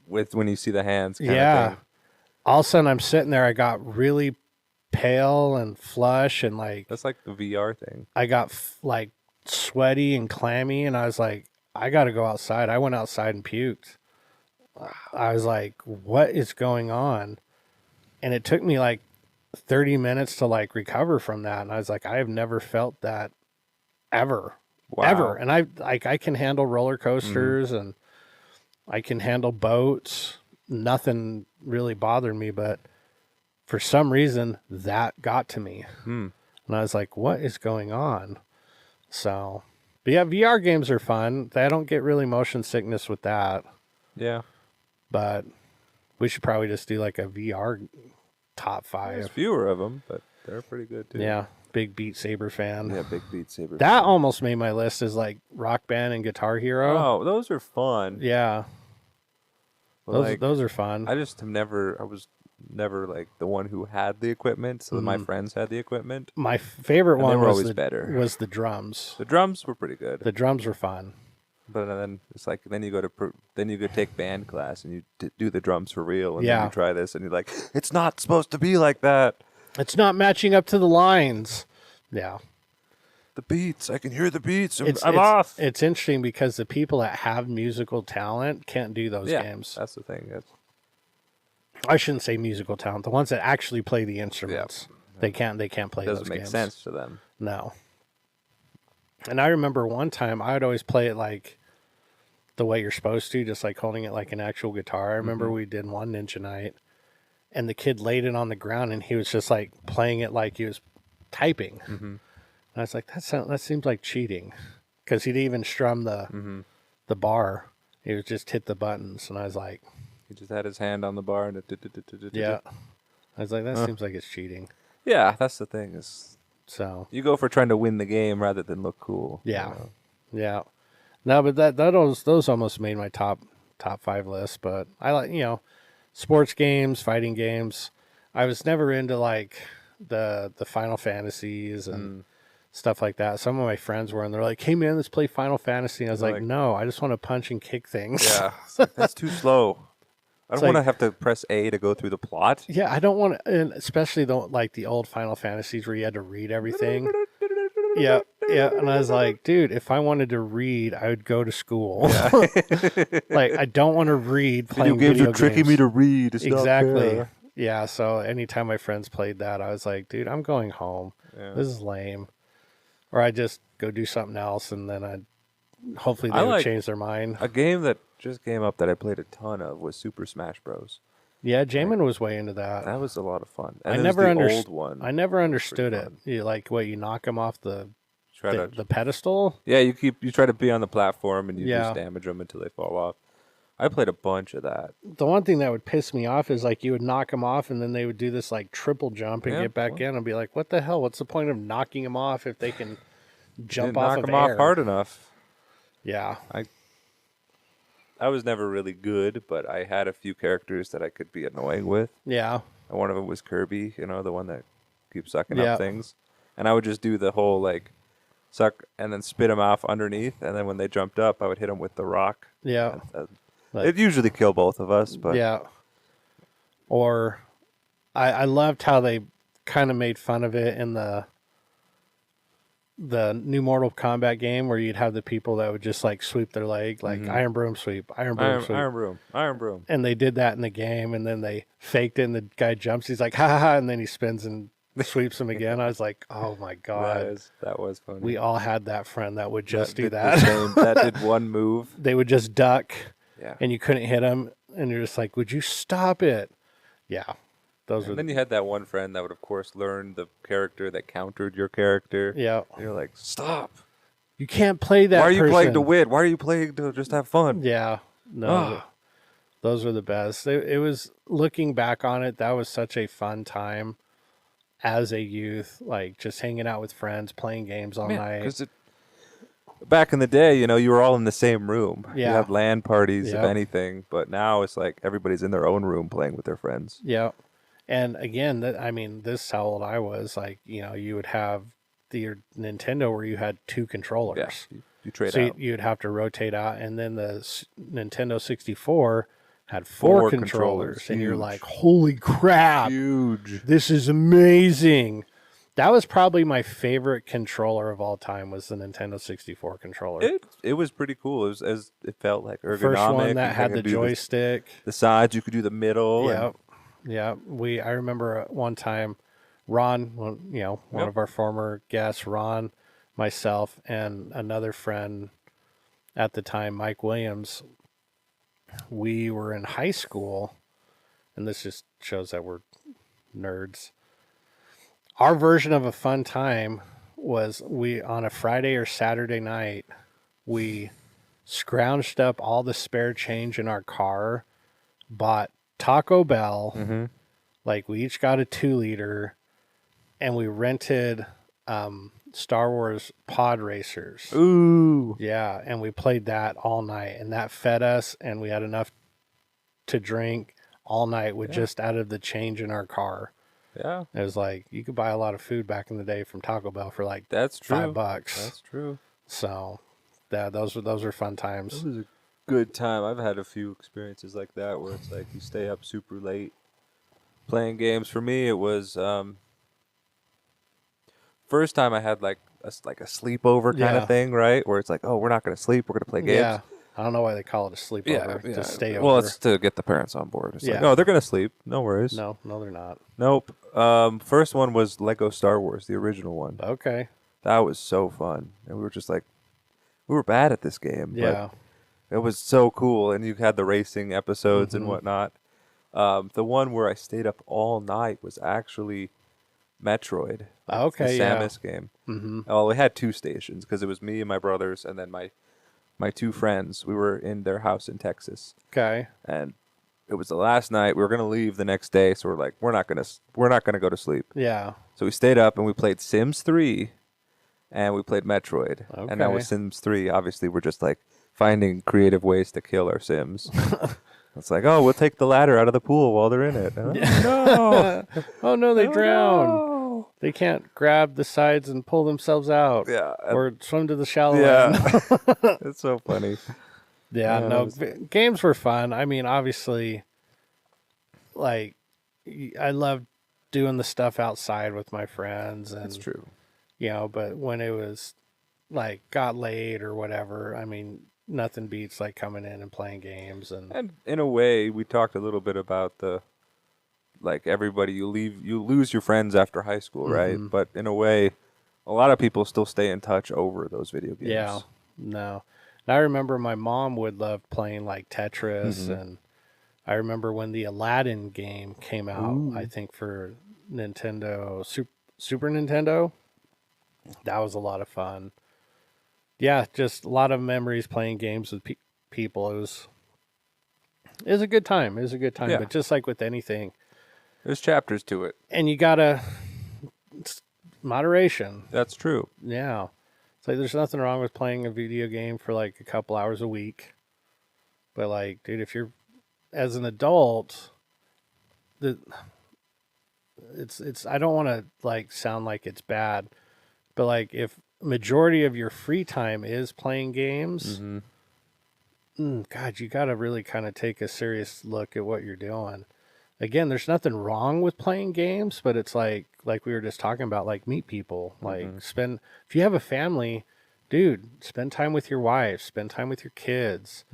with when you see the hands kind yeah. of thing. All of a sudden I'm sitting there, I got really pale and flush and That's like the VR thing. I got sweaty and clammy, and I was like, I got to go outside. I went outside and puked. I was like, what is going on? And it took me 30 minutes to recover from that. And I was like, I have never felt that ever. Wow. Ever. And I can handle roller coasters and I can handle boats. nothing really bothered me, but for some reason that got to me. And I was like, what is going on? So, but yeah, VR games are fun. I don't get really motion sickness with that. Yeah. But we should probably just do like a VR top 5. There's fewer of them, but they're pretty good too. Yeah, big Beat Saber fan. Yeah, big Beat Saber. That almost made my list as like Rock Band and Guitar Hero. Oh, those are fun. Yeah. Those are fun. I was never like the one who had the equipment, so my friends had the equipment. My favorite And one they were was always better. was the drums. The drums were pretty good. The drums were fun. But then it's like then you go take band class and you do the drums for real, and Yeah. then you try this and you're like, it's not supposed to be like that. It's not matching up to the lines. Yeah. The beats, I can hear the beats. It's off. It's interesting because the people that have musical talent can't do those Yeah, games. that's the thing. I shouldn't say musical talent. The ones that actually play the instruments. They can't play It those doesn't make games. sense to them. No. And I remember one time I would always play it like the way you're supposed to, just like holding it like an actual guitar. I remember we did one ninja night and the kid laid it on the ground and he was just like playing it like he was typing. And I was like, that seems like cheating, because he didn't even strum the bar. He was just hit the buttons. And I was like, He just had his hand on the bar and yeah. I was like, that seems like it's cheating. Yeah, that's the thing is So you go for trying to win the game rather than look cool. yeah, you know? yeah. No, but those almost made my top 5 list. But I like, sports games, fighting games. I was never into like the Final Fantasies and stuff like that. Some of my friends were, and they're like, "Hey man, let's play Final Fantasy." And I was like, "No, I just want to punch and kick things." Yeah, it's like, that's too slow. I don't want to like- have to press A to go through the plot. Yeah, I don't want to, and especially the old Final Fantasies where you had to read everything. Yeah, and I was like, dude, if I wanted to read, I would go to school. Like, I don't want to read playing video games. to read. It's Exactly. Yeah, so anytime my friends played that, I was like, dude, I'm going home. Yeah. This is lame. Or I just go do something else, and then hopefully I they would like- change their mind. A game that just came up that I played a ton of was Super Smash Bros. Yeah, Jamin was way into that. That was a lot of fun. And I there's never the understood. old one. I never understood Pretty it. fun. You like what? You knock them off the Try to- the pedestal. Yeah, you try to be on the platform and you Yeah. just damage them until they fall off. I played a bunch of that. The one thing that would piss me off is like you would knock them off, and then they would do this like triple jump and Yeah, get back well. in, and be like, "What the hell? What's the point of knocking them off if they can jump Didn't off knock of them air?" off hard enough. Yeah, I was never really good, but I had a few characters that I could be annoying with. yeah, And one of them was Kirby, the one that keeps sucking Yeah. up things. And I would just do the whole like suck and then spit them off underneath, and then when they jumped up, I would hit them with the rock. yeah, Like- It'd usually kill both of us, but yeah. Or I loved how they kind of made fun of it in the new Mortal Kombat game, where you'd have the people that would just like sweep their leg, like Iron Broom sweep, Iron Broom sweep. Iron Broom. And they did that in the game, and then they faked it, and the guy jumps. He's like, ha ha ha, and then he spins and sweeps him again. I was like, oh my God. That was funny. We all had that friend that would just do did the that. same- that did one move. They would just duck, Yeah. and you couldn't hit them, and you're just like, would you stop it? Yeah. Those And were then you had that one friend that would, of course, learn the character that countered your character. yeah. And you're like, stop. You can't play that Why are you playing to person. win? Why are you playing to just have fun? Yeah. No. Ah. Those were the best. It was, looking back on it, that was such a fun time as a youth, like just hanging out with friends, playing games all night. Because back in the day, you were all in the same room. You Yeah. have LAN parties, if Yep. anything. But now it's like everybody's in their own room playing with their friends. Yeah. And again, this is how old I was. Like, you would have your Nintendo where you had 2 controllers. Yeah. You trade So out. you'd have to rotate out. And then the Nintendo 64 had 4 4 controllers. controllers. And you're Huge. like, holy crap. Huge. This is amazing. That was probably my favorite controller of all time, was the Nintendo 64 controller. It was pretty cool. It felt like ergonomic. First one You that had could the do joystick. The sides, you could do the middle. Yeah, yeah. I remember one time, Ron, one Yep. of our former guests, Ron, myself, and another friend at the time, Mike Williams. We were in high school, and this just shows that we're nerds. Our version of a fun time was on a Friday or Saturday night, we scrounged up all the spare change in our car, bought Taco Bell, like we each got a 2-liter, and we rented Star Wars Pod Racers. Ooh. Yeah, and we played that all night, and that fed us, and we had enough to drink all night with just out of the change in our car. Yeah. It was like you could buy a lot of food back in the day from Taco Bell for like That's true. $5. That's true. So, yeah, those were fun times. It was a good time. I've had a few experiences like that where it's like you stay up super late playing games. For me, it was first time I had like a sleepover kind of thing, right? Where it's like, oh, we're not going to sleep. We're going to play games. Yeah. I don't know why they call it a sleepover. Yeah. To stay over. Well, it's to get the parents on board. It's like, oh, they're going to sleep. No worries. No, they're not. Nope. First one was Lego Star Wars, the original one. Okay. That was so fun. And we were just like, we were bad at this game. Yeah. But it was so cool. And you had the racing episodes and whatnot. The one where I stayed up all night was actually Metroid. Okay, the Samus game. Mm-hmm. Well, we had 2 stations because it was me and my brothers and then my 2 friends. We were in their house in Texas. Okay. And it was the last night. We were gonna leave the next day, so we're like, we're not gonna go to sleep. Yeah. So we stayed up and we played Sims 3, and we played Metroid. Okay. And now with Sims 3, obviously we're just like finding creative ways to kill our Sims. It's like, oh, we'll take the ladder out of the pool while they're in it. Oh, no. Oh no, they drown. No. They can't grab the sides and pull themselves out. Yeah. Or swim to the shallow end. Yeah. It's so funny. Yeah, no, games were fun. I mean, obviously, like, I love doing the stuff outside with my friends. And, That's true. You know, but when it was, like, got late or whatever, I mean, nothing beats, like, coming in and playing games. And in a way, we talked a little bit about like, everybody, you lose your friends after high school, right? But in a way, a lot of people still stay in touch over those video games. Yeah, no. And I remember my mom would love playing like Tetris, and I remember when the Aladdin game came out, I think for Nintendo, Super Nintendo, that was a lot of fun. Yeah, just a lot of memories playing games with people. It was a good time. It was a good time, but just like with anything, there's chapters to it. And you gotta moderation. That's true. Yeah. It's like there's nothing wrong with playing a video game for like a couple hours a week. But like, dude, if you're as an adult, it's I don't want to like sound like it's bad, but like if majority of your free time is playing games, God, you got to really kind of take a serious look at what you're doing. Again, there's nothing wrong with playing games, but it's like we were just talking about, like meet people, like if you have a family, dude, spend time with your wife, spend time with your kids.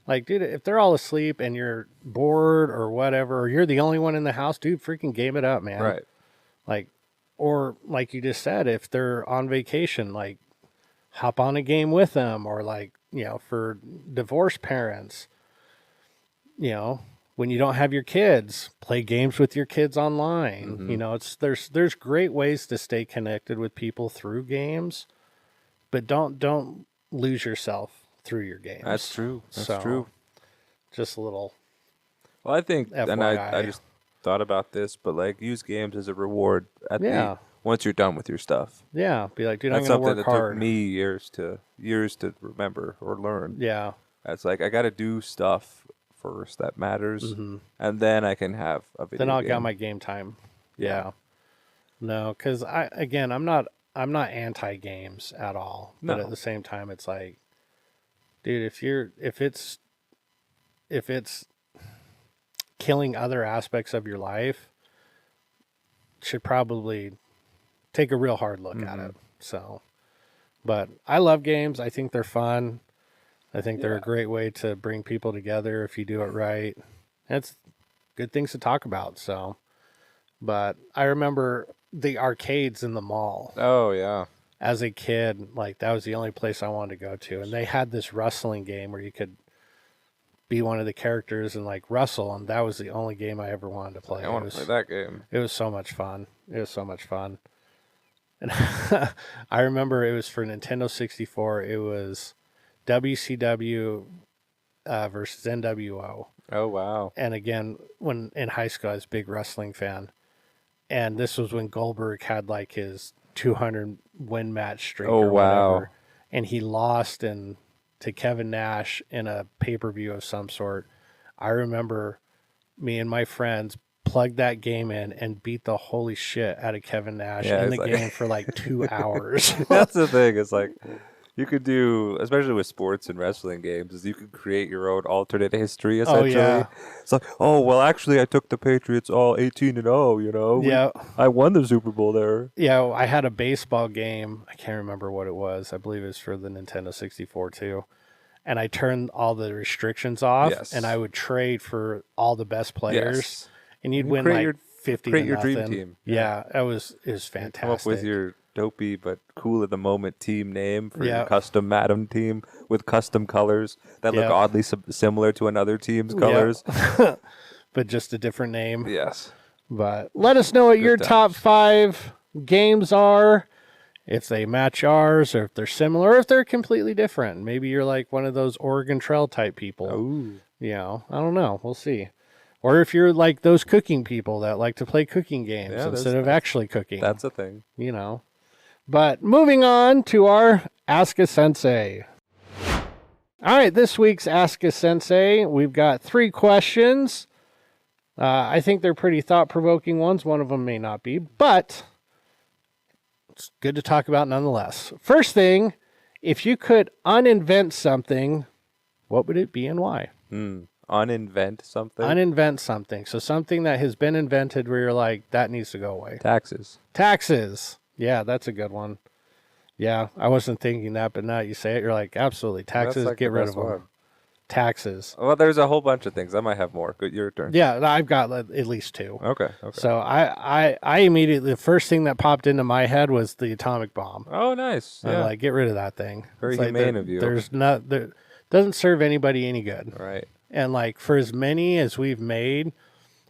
Like, dude, if they're all asleep and you're bored or whatever, or you're the only one in the house, dude, freaking game it up, man. Right. Like, or like you just said, if they're on vacation, like hop on a game with them, or like, you know, for divorced parents, you know, when you don't have your kids, play games with your kids online. You know, there's great ways to stay connected with people through games, but don't lose yourself through your games. That's true. That's true. Just a little. Well, I think, FYI. and I just thought about this, but like use games as a reward at the once you're done with your stuff. Yeah, be like, dude, That's I'm going something to work that hard. took me years to remember or learn. Yeah. It's like I got to do stuff first that matters, and then I can have a video. Then I'll game. got my game time. Yeah. No, because I'm not anti games at all. But No. at the same time, it's like, dude, if it's killing other aspects of your life, should probably take a real hard look at it. So, but I love games. I think they're fun. I think they're a great way to bring people together if you do it right. It's good things to talk about. So, but I remember the arcades in the mall. Oh yeah. As a kid, like that was the only place I wanted to go to, and they had this wrestling game where you could be one of the characters and like wrestle, and that was the only game I ever wanted to play. I want to play that game. It was so much fun. It was so much fun. And I remember it was for Nintendo 64. It was WCW versus NWO. Oh, wow. And again, when in high school, I was a big wrestling fan. And this was when Goldberg had like his 200 win match streak Oh, or wow. whatever. And he lost to Kevin Nash in a pay-per-view of some sort. I remember me and my friends plugged that game in and beat the holy shit out of Kevin Nash in the game for like 2 hours. That's the thing. It's like you could do, especially with sports and wrestling games, is you could create your own alternate history. Essentially, yeah. It's like, oh well, actually, I took the Patriots all 18-0. You know, Yeah. I won the Super Bowl there. Yeah, I had a baseball game. I can't remember what it was. I believe it was for the Nintendo 64 too. And I turned all the restrictions off, Yes. and I would trade for all the best players, Yes. and you'd You win create like your- 50 create to your dream nothing. team. Yeah, it was fantastic. Come up with your dopey but cool at the moment team name for Yeah. your custom Madam team with custom colors that look Yeah. oddly similar to another team's colors. but just a different name. Yes. But let us know what your times. top 5 games are, if they match ours, or if they're similar, or if they're completely different. Maybe you're like one of those Oregon Trail type people. Ooh. You know, I don't know. We'll see. Or if you're like those cooking people that like to play cooking games Yeah, instead of actually cooking. That's a thing. You know. But moving on to our Ask a Sensei. All right, this week's Ask a Sensei, we've got 3 questions. I think they're pretty thought-provoking ones. One of them may not be, but it's good to talk about nonetheless. First thing, if you could uninvent something, what would it be and why? Uninvent something. Uninvent something. So something that has been invented where you're like, that needs to go away. Taxes. Taxes. Yeah, that's a good one. Yeah, I wasn't thinking that, but now you say it, you're like, absolutely. Taxes, like get the rid best of them. one. Taxes. Well, there's a whole bunch of things. I might have more. Good, your turn. Yeah, I've got at least 2. Okay. So I immediately, the first thing that popped into my head was the atomic bomb. Oh, nice. I'm Yeah. like, get rid of that thing. Very It's like humane of you. There's not, there doesn't serve anybody any good. Right. And like for as many as we've made,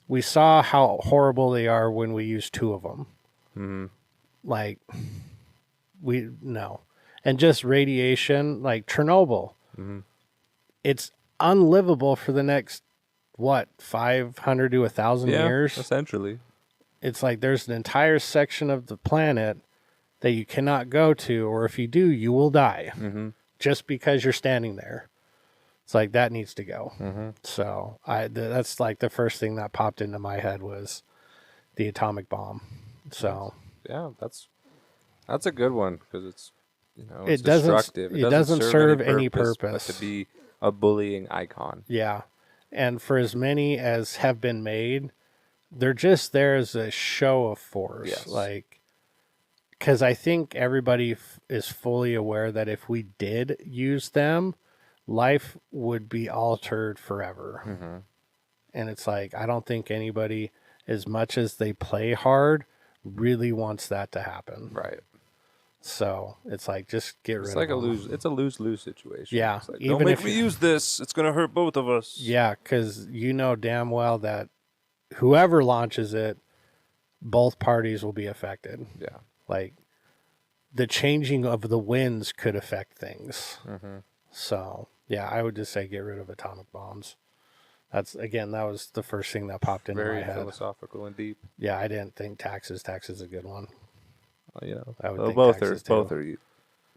we saw how horrible they are when we used 2 of them. Mm-hmm. Like no. And just radiation, like Chernobyl. Mm-hmm. It's unlivable for the next, 500 to 1,000 years? Essentially. It's like there's an entire section of the planet that you cannot go to, or if you do, you will die. Mm-hmm. Just because you're standing there. It's like that needs to go. Mm-hmm. So that's like the first thing that popped into my head was the atomic bomb. So Yeah, that's a good one because it's it's it doesn't destructive. it doesn't serve any but purpose to be a bullying icon. Yeah, and for as many as have been made, they're just there as a show of force. Yes. Like, because I think everybody is fully aware that if we did use them, life would be altered forever. Mm-hmm. And it's like, I don't think anybody, as much as they play hard, really wants that to happen. Right. So it's like, just get rid It's of like them. It's a lose-lose situation. Yeah, It's like, even don't make if me you- use this. It's gonna hurt both of us. Yeah, because you know damn well that whoever launches it, both parties will be affected. Yeah. Like, the changing of the winds could affect things. Mm-hmm. So, yeah, I would just say get rid of atomic bombs. That was the first thing that popped into Very my head. philosophical and deep. Yeah, I didn't think taxes. Tax is a good one. I would think both taxes, are. too.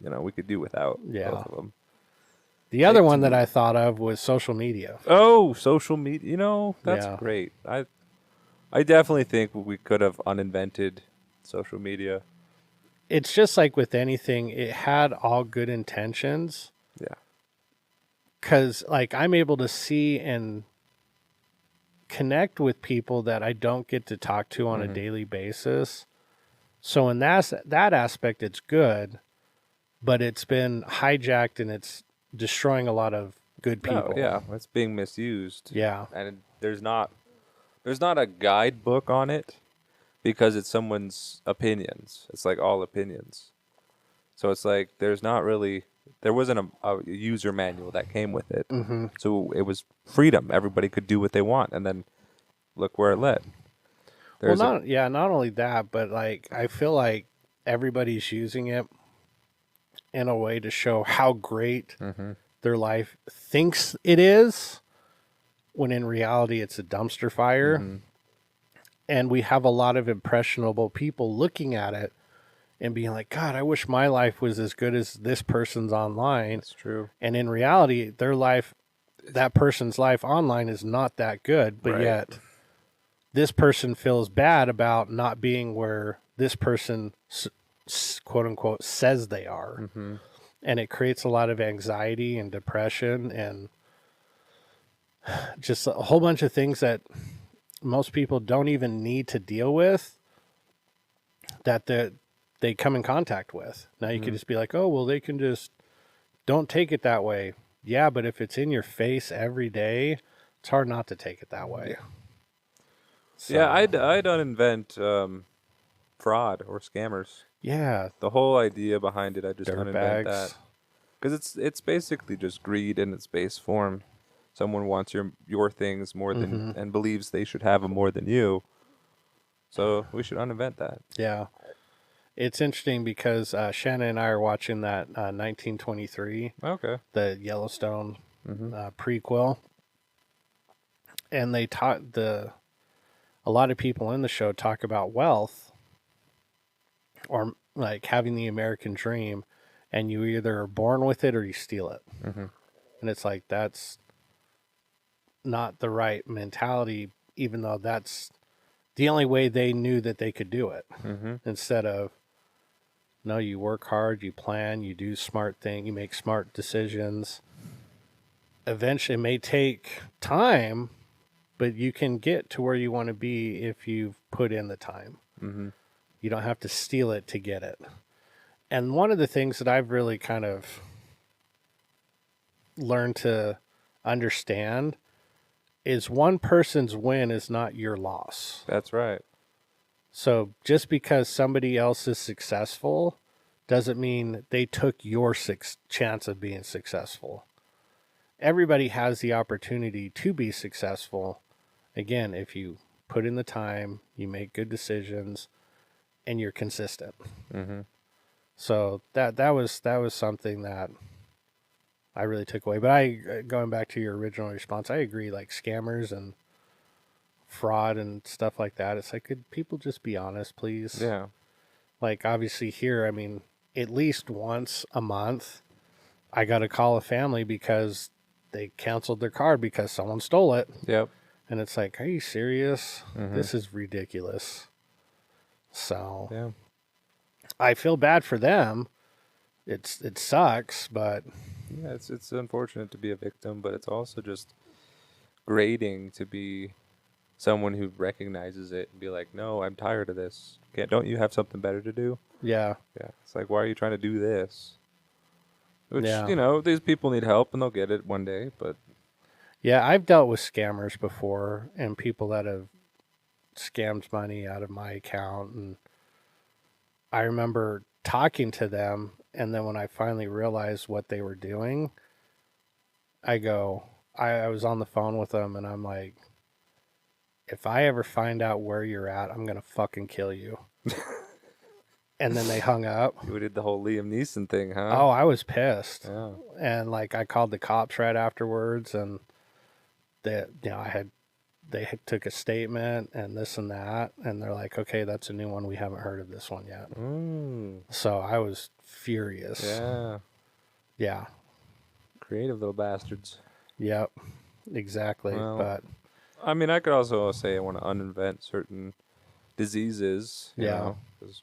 We could do without Yeah. both of them. The other Take one two. that I thought of was social media. Oh, social media. That's Yeah. great. I definitely think we could have uninvented social media. It's just like with anything, it had all good intentions. Yeah. Because, like, I'm able to see and connect with people that I don't get to talk to on a daily basis. So in that aspect, it's good, but it's been hijacked and it's destroying a lot of good people. Oh, yeah, it's being misused. Yeah. And there's not a guidebook on it because it's someone's opinions. It's like all opinions. So it's like there's not really there wasn't a user manual that came with it. Mm-hmm. So it was freedom. Everybody could do what they want, and then look where it led. Well, not only that, but like I feel like everybody's using it in a way to show how great their life thinks it is, when in reality it's a dumpster fire. And we have a lot of impressionable people looking at it and being like, God, I wish my life was as good as this person's online. That's true. And in reality, their life, that person's life online is not that good, but yet this person feels bad about not being where this person, quote unquote, says they are. And it creates a lot of anxiety and depression and just a whole bunch of things that most people don't even need to deal with, that they come in contact with. Now you could just be like, oh, well, they can just don't take it that way. Yeah, but if it's in your face every day, it's hard not to take it that way. So, Yeah, I don't invent fraud or scammers. Yeah. The whole idea behind it, I just Dirt uninvent bags. that. Because it's basically just greed in its base form. Someone wants your things more than and believes they should have them more than you. So we should uninvent that. Yeah. It's interesting because Shannon and I are watching that 1923, Okay. the Yellowstone prequel, and they a lot of people in the show talk about wealth, or like having the American dream, and you either are born with it or you steal it. And it's like, that's not the right mentality, even though that's the only way they knew that they could do it. Instead of, no, you work hard, you plan, you do smart things, you make smart decisions. Eventually, it may take time, but you can get to where you want to be if you've put in the time. You don't have to steal it to get it. And one of the things that I've really kind of learned to understand is one person's win is not your loss. That's right. So just because somebody else is successful doesn't mean they took your chance of being successful. Everybody has the opportunity to be successful. Again, if you put in the time, you make good decisions, and you're consistent. So that was something that I really took away. But going back to your original response, I agree. Like scammers and fraud and stuff like that, it's like, could people just be honest, please? Yeah. Like obviously here, I mean, at least once a month, I got to call a family because they canceled their card because someone stole it. Yep. And it's like, are you serious? This is ridiculous. So Yeah. I feel bad for them. It sucks, but Yeah, it's unfortunate to be a victim, but it's also just grating to be someone who recognizes it and be like, no, I'm tired of this. Don't you have something better to do? yeah. Yeah. It's like, why are you trying to do this? Which, Yeah. these people need help and they'll get it one day, but Yeah, I've dealt with scammers before and people that have scammed money out of my account. And I remember talking to them, and then when I finally realized what they were doing, I was on the phone with them, and I'm like, if I ever find out where you're at, I'm going to fucking kill you. And then they hung up. you did the whole Liam Neeson thing, huh? Oh, I was pissed. Yeah. And like I called the cops right afterwards, and they took a statement and this and that, and they're like, okay, that's a new one, we haven't heard of this one yet. So I was furious. Yeah. Creative little bastards. Yep, exactly. Well, but I mean, I could also say I want to uninvent certain diseases. You know, 'cause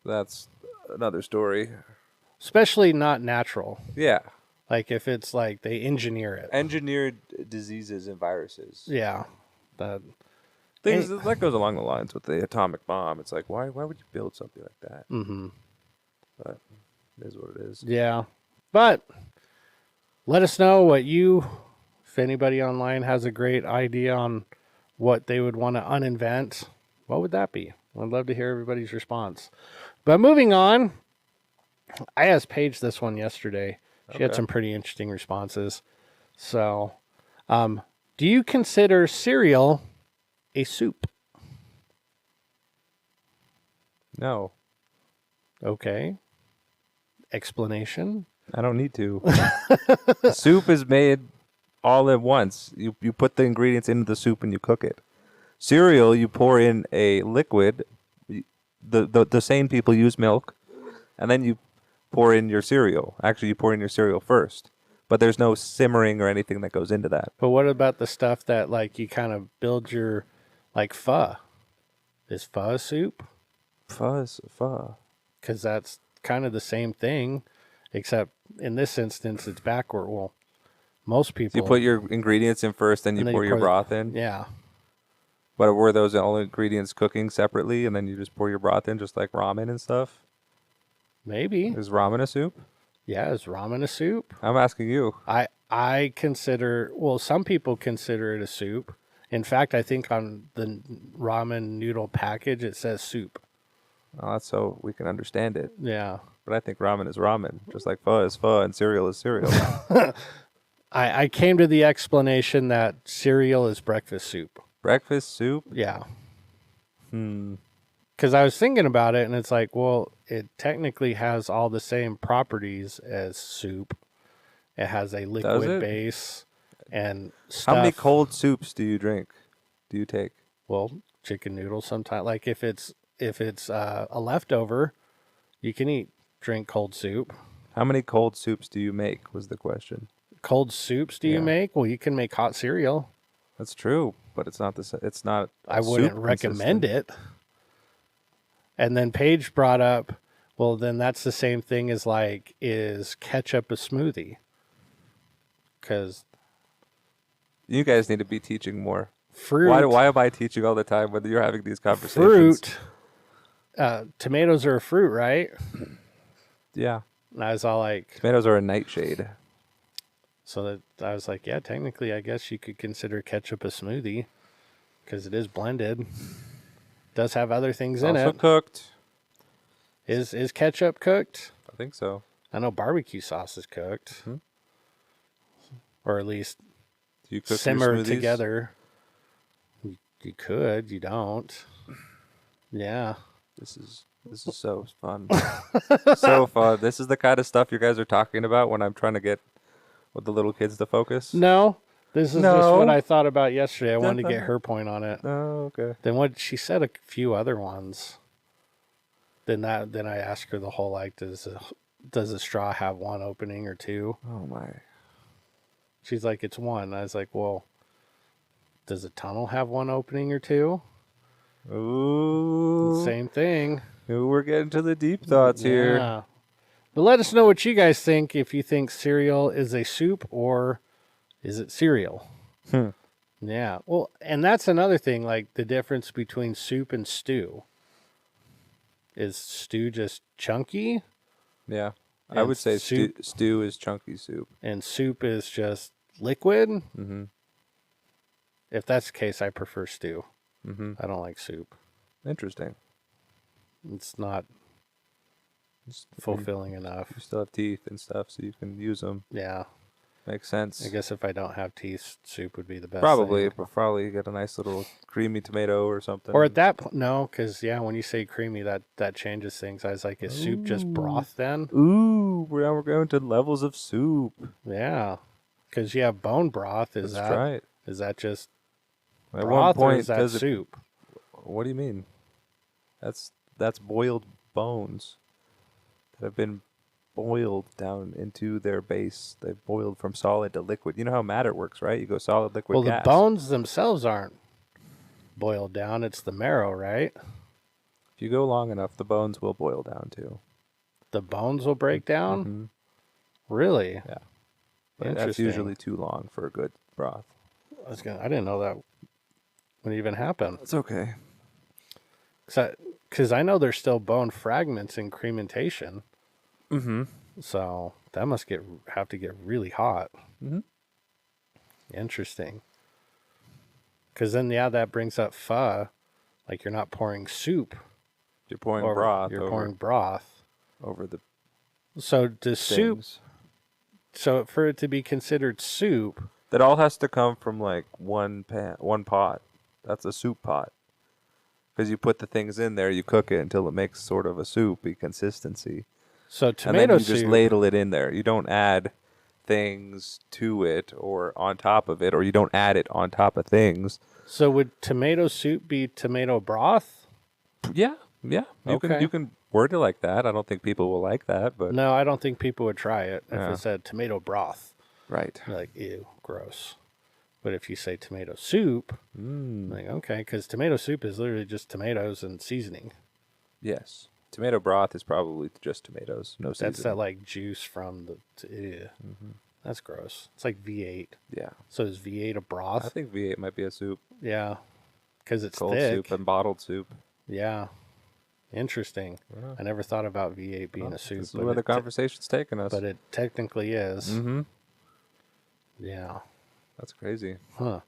that's another story. especially not natural. Yeah. Like if it's like they engineer it. Engineered diseases and viruses. Yeah. But Things that goes along the lines with the atomic bomb. It's like, why would you build something like that? But it is what it is. yeah. But let us know if anybody online has a great idea on what they would want to uninvent, what would that be? I'd love to hear everybody's response. But moving on, I asked Paige this one yesterday. She had Okay. some pretty interesting responses. So, do you consider cereal a soup? No, Okay. Explanation? I don't need to. Soup is made all at once. You put the ingredients into the soup and you cook it. Cereal, you pour in a liquid. The sane people use milk, and then you pour in your cereal. Actually, you pour in your cereal first, but there's no simmering or anything that goes into that. But what about the stuff that like you kind of build your like pho? Is pho a soup? Pho. Because that's kind of the same thing, except in this instance it's backward. Well, most people You put your ingredients in first, then you and then pour your the- broth in. Yeah. But were those all ingredients cooking separately, and then you just pour your broth in, just like ramen and stuff? Maybe. Is ramen a soup? Yeah, is ramen a soup? I'm asking you. I consider, well, some people consider it a soup. In fact, I think on the ramen noodle package it says soup. Oh, that's so we can understand it. Yeah. But I think ramen is ramen, just like pho is pho and cereal is cereal. I came to the explanation that cereal is breakfast soup. Breakfast soup? Yeah. Because I was thinking about it, and it's like, well, it technically has all the same properties as soup. It has a liquid it? base and stuff. How many cold soups do you drink? Do you take? Well, chicken noodles sometimes. Like if it's a leftover, you can drink cold soup. How many cold soups do you make was the question. Cold soups do you Yeah. make? Well, you can make hot cereal. That's true, but it's not it's not I wouldn't soup recommend consistent. it. And then Paige brought up, well, then that's the same thing as like, is ketchup a smoothie? Because You guys need to be teaching more. fruit, Why am I teaching all the time when you're having these conversations? Tomatoes are a fruit, right? Yeah. And I was all like, Tomatoes are a nightshade. so that I was like, yeah, technically, I guess you could consider ketchup a smoothie because it is blended. Does have other things in Also it. cooked. Is ketchup cooked? I think so. I know barbecue sauce is cooked, or at least Do you cook your simmer smoothies? together. You could, you don't. Yeah. This is so fun. So fun. This is the kind of stuff you guys are talking about when I'm trying to get with the little kids to focus. No, this is just No. what I thought about yesterday. I wanted to get her point on it. Oh, okay. Then what she said a few other ones. Then I asked her the whole like, does a straw have one opening or two? Oh my. She's like, it's one. I was like, well, does a tunnel have one opening or two? Ooh. Same thing. Ooh, we're getting to the deep thoughts here. Yeah. But let us know what you guys think. If you think cereal is a soup or is it cereal? Yeah. Well, and that's another thing, like the difference between soup and stew. Is stew just chunky Yeah. I And would say soup- stew is chunky soup. and soup is just liquid? Mm-hmm. If that's the case, I prefer stew. Mm-hmm. I don't like soup. Interesting. It's not fulfilling enough. You still have teeth and stuff, so you can use them. Yeah. Makes sense. I guess if I don't have teeth, soup would be the best. Probably, thing. but probably get a nice little creamy tomato or something. Or at that point, no, because yeah, when you say creamy, that changes things. I was like, is soup just broth then? Ooh, we're going to levels of soup. Yeah, because you have bone broth. Is That's right. that just At one broth or point, is that does it? soup? What do you mean? That's boiled bones that have been boiled down into their base. They've boiled from solid to liquid. You know how matter works, right? You go solid, liquid, Well, gas. the bones themselves aren't boiled down. It's the marrow, right? If you go long enough, the bones will boil down too. The bones will break down. Mhm. Really? Yeah. But that's Interesting. usually too long for a good broth. I didn't know that would even happen. It's okay. Because I know there's still bone fragments in crementation. Mm-hmm. So that must have to get really hot. Mhm. Interesting. Because then, yeah, that brings up pho. Like you're not pouring soup. You're pouring over- broth You're over, pouring broth. over the So does soup? things. So for it to be considered soup, That all has to come from like one pot. That's a soup pot. Because you put the things in there, you cook it until it makes sort of a soupy consistency. so And then tomato you soup. just ladle it in there. You don't add things to it or on top of it, or you don't add it on top of things. So would tomato soup be tomato broth? Yeah. Okay. You can word it like that. I don't think people will like that, but No, I don't think people would try it if Yeah. it said tomato broth. right. They're like, ew, gross. But if you say tomato soup, like, okay, because tomato soup is literally just tomatoes and seasoning. Yes. Tomato broth is probably just tomatoes, no seasoning. That's that like juice from the. Ew. That's gross. It's like V8. Yeah. So is V8 a broth? I think V8 might be a soup. Yeah, because it's Cold thick. soup and bottled soup. Yeah, interesting. Yeah. I never thought about V8 being a soup, This is where the conversation's taking us. but it technically is. Mm-hmm. Yeah. That's crazy. Huh.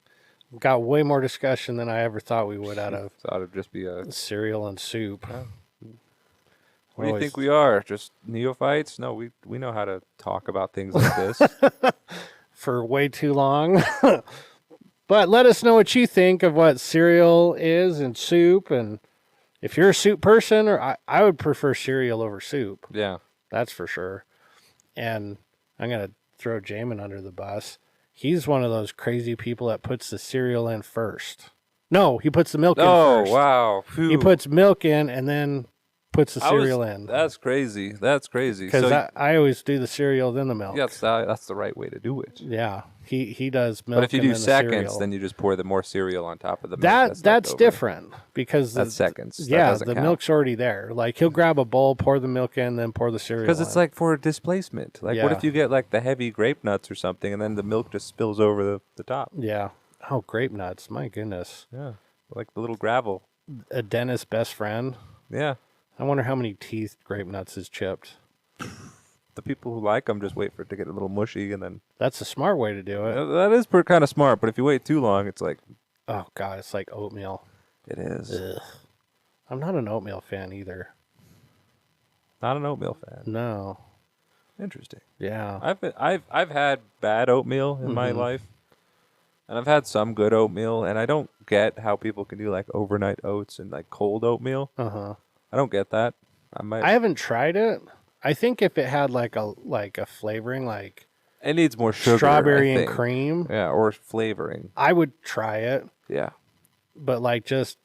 Got way more discussion than I ever thought we would out of Thought it'd just be a... cereal and soup. What do you think we are? Just neophytes? No, we know how to talk about things like this. For way too long. But let us know what you think of what cereal is and soup, and if you're a soup person, or I would prefer cereal over soup. Yeah. That's for sure. And I'm going to throw Jamin under the bus. He's one of those crazy people that puts the cereal in first. No, he puts the milk in first. Oh, wow. He puts milk in and then puts the cereal in. That's crazy. That's crazy. Because So, I always do the cereal, then the milk. yeah, that's the right way to do it. Yeah. He does milk. But if you and do then the seconds, cereal. then you just pour the more cereal on top of the milk. That's different because That's seconds. That Yeah, doesn't the count. milk's already there. Like he'll grab a bowl, pour the milk in, then pour the cereal. Because it's in. like for displacement. Like, what Yeah. if you get like the heavy grape nuts or something, and then the milk just spills over the top? Yeah. Oh, grape nuts! My goodness. Yeah, like the little gravel. A dentist's best friend. Yeah, I wonder how many teeth grape nuts is chipped. the people who like them just wait for it to get a little mushy, and then That's a smart way to do it. that is kind of smart. But if you wait too long, it's like Oh God, it's like oatmeal. it is. Ugh. I'm not an oatmeal fan either. Not an oatmeal fan. No. Interesting. Yeah. I've had bad oatmeal in my life, and I've had some good oatmeal, and I don't get how people can do like overnight oats and like cold oatmeal. Uh-huh. I don't get that. I haven't tried it. I think if it had like a flavoring like It needs more sugar. strawberry I and think. cream, Yeah, or flavoring. I would try it. Yeah. But like just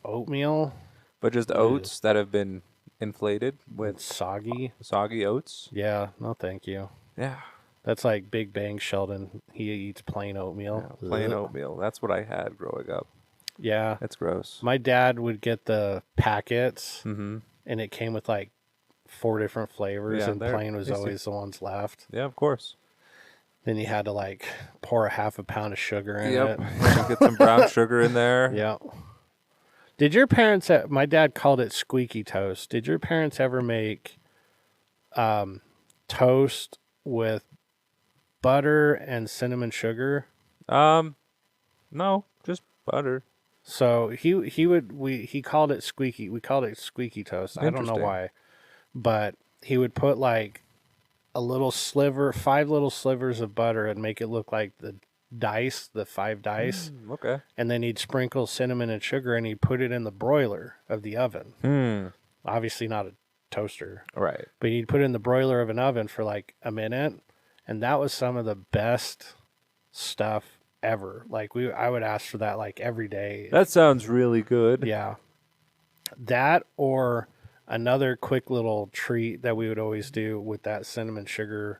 oatmeal, But just oats that have been inflated it's with soggy. soggy oats. Yeah, no thank you. Yeah. That's like Big Bang Sheldon. He eats plain oatmeal. Plain Ugh. oatmeal. That's what I had growing up. Yeah. That's gross. My dad would get the packets, Mm-hmm. and it came with like 4 different flavors, Yeah, and they're plain was tasty. always the ones left. Yeah, of course. Then you had to like pour a half a pound of sugar in Yep. it. Get some brown sugar in there. Yeah. Did your parents? My dad called it squeaky toast. Did your parents ever make toast with butter and cinnamon sugar? No, just butter. So he called it squeaky. We called it squeaky toast. I don't know Interesting. why, but he would put like a little sliver, 5 little slivers of butter, and make it look like the dice, the 5 dice, Okay. and then he'd sprinkle cinnamon and sugar, and he'd put it in the broiler of the oven. Obviously not a toaster, Right. but he'd put it in the broiler of an oven for like a minute, and that was some of the best stuff ever. Like I would ask for that like every day. That sounds really good. Yeah. That or another quick little treat that we would always do with that cinnamon sugar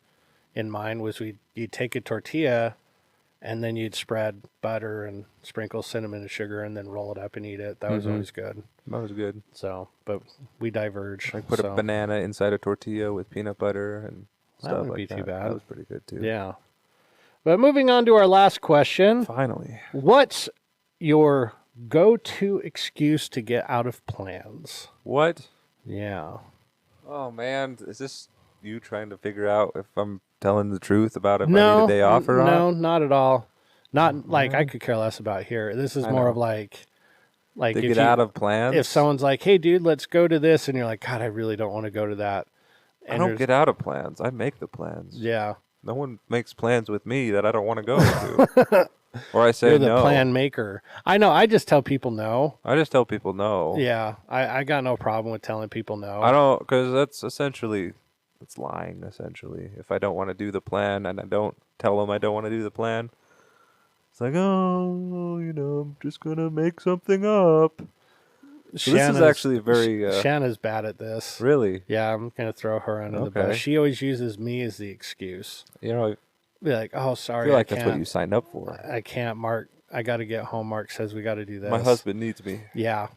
in mind was you'd take a tortilla and then you'd spread butter and sprinkle cinnamon and sugar and then roll it up and eat it. That was always good. That was good. So, but we diverge. Like put a so, banana inside a tortilla with peanut butter and That stuff wouldn't like be that. too bad. That was pretty good too. Yeah. But moving on to our last question. Finally. What's your go-to excuse to get out of plans? What? Yeah. Oh man, is this you trying to figure out if I'm telling the truth about if I No, need a day off or no, not? not at all. Not like I could care less about here. This is I more know. of like To if get out of plans? if someone's like, "Hey, dude, let's go to this," and you're like, "God, I really don't want to go to that," I don't get out of plans. I make the plans. Yeah. No one makes plans with me that I don't want to go to. Or I say You're the no. plan maker. I know. I just tell people no. I just tell people no. Yeah. I got no problem with telling people no. I don't, because that's essentially, it's lying, essentially. If I don't want to do the plan and I don't tell them I don't want to do the plan, it's like, oh, I'm just going to make something up. So this is actually very... Shanna's bad at this. Really? Yeah, I'm going to throw her under the bus. She always uses me as the excuse. Be like, oh, sorry, I feel like that's what you signed up for. I can't, Mark. I got to get home. Mark says we got to do this. My husband needs me. Yeah.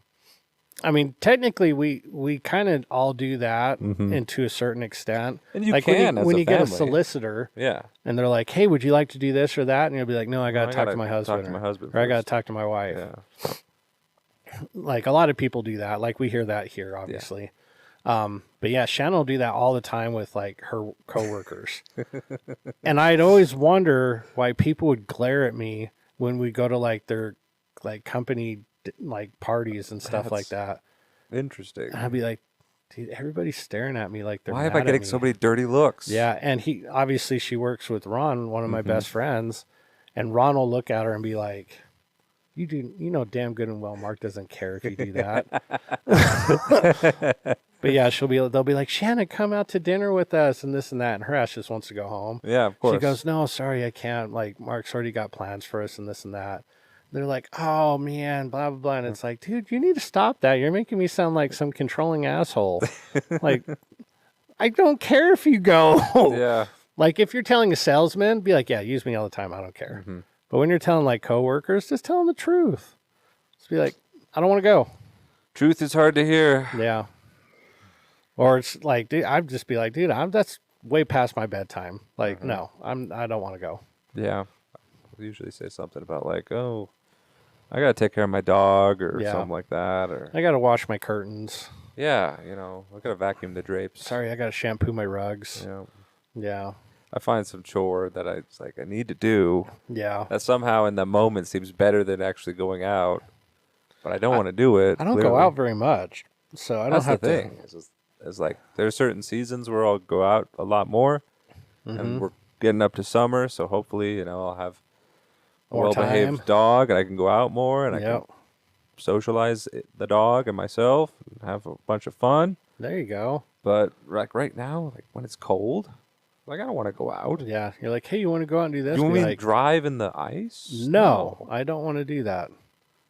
I mean, technically, we kind of all do that and to a certain extent. And you like can when you get a family. solicitor, Yeah, and they're like, "Hey, would you like to do this or that?" And you'll be like, "No, I got to talk to my husband." Talk to my husband or I got to first. talk to my wife. Yeah. Like a lot of people do that. Like we hear that here, obviously. But yeah, Shannon will do that all the time with like her coworkers. And I'd always wonder why people would glare at me when we go to like their like company like parties and stuff like that. Interesting. And I'd be like, dude, everybody's staring at me like they're Why am mad I getting at me. so many dirty looks? Yeah, and he obviously she works with Ron, one of my best friends, and Ron will look at her and be like, you know damn good and well Mark doesn't care if you do that. But yeah, they'll be like, Shannon, come out to dinner with us and this and that, and her ass just wants to go home. Yeah, of course. She goes, no, sorry, I can't. Like Mark's already got plans for us and this and that. They're like, oh man, blah blah blah, and it's like, dude, you need to stop that. You're making me sound like some controlling asshole. Like, I don't care if you go. Yeah. Like if you're telling a salesman, be like, yeah, use me all the time. I don't care. But when you're telling like coworkers, just tell them the truth. Just be like, I don't want to go. Truth is hard to hear. Yeah. Or it's like, dude, I'd just be like, dude, that's way past my bedtime. Like, no, I don't want to go. Yeah. I usually say something about like, oh, I got to take care of my dog or something like that. Or I got to wash my curtains. yeah, I got to vacuum the drapes. Sorry, I got to shampoo my rugs. Yeah. Yeah. I find some chore that I need to do Yeah. that somehow in the moment seems better than actually going out, but I don't want to do it. I don't go out very much, so I don't That's have the thing. It's like there are certain seasons where I'll go out a lot more, and we're getting up to summer, so hopefully, I'll have a More well-behaved time. dog, and I can go out more, and I can socialize the dog and myself, and have a bunch of fun. There you go. But like right now, like when it's cold, like I don't want to go out. Yeah. You're like, hey, you want to go out and do this? You want Be me to like, drive in the ice? no, I don't want to do that.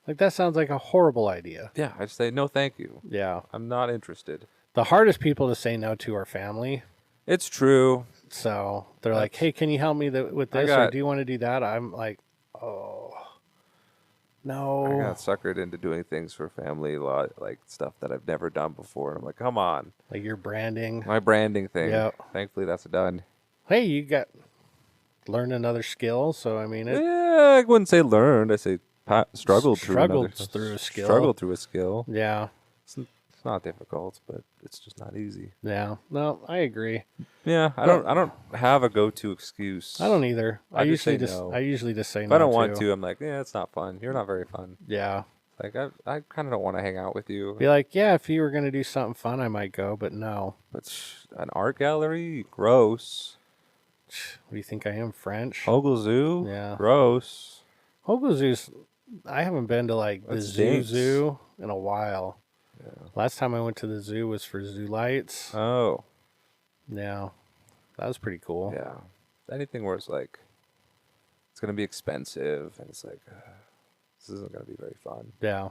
Like, that sounds like a horrible idea. Yeah, I just say no, thank you. Yeah. I'm not interested. The hardest people to say no to are family. It's true. So they're like, hey, can you help me with this? Or do you want to do that? I'm like, oh, no. I got suckered into doing things for family, a lot, like stuff that I've never done before. And I'm like, come on. Like your branding. My branding thing. Yep. Thankfully, that's done. Hey, you got learned another skill. So, I mean, Yeah, I wouldn't say learned. I say struggled through a skill. Struggled through a skill. Yeah. It's not difficult, but it's just not easy. Yeah. No, I agree. Yeah, I don't have a go-to excuse. I don't either. I just usually say just no. I usually just say no. If I don't want to, I'm like, yeah, it's not fun. You're not very fun. Yeah. Like I kind of don't want to hang out with you. Be like, yeah, if you were gonna do something fun, I might go, but no. But an art gallery, gross. What do you think I am, French? Ogle Zoo, Yeah. gross. Ogle Zoo's. I haven't been to like the That zoo stinks. in a while. Yeah. Last time I went to the zoo was for zoo lights. Oh, Yeah, that was pretty cool. yeah. Anything where it's like it's gonna be expensive and it's like this isn't gonna be very fun. Yeah.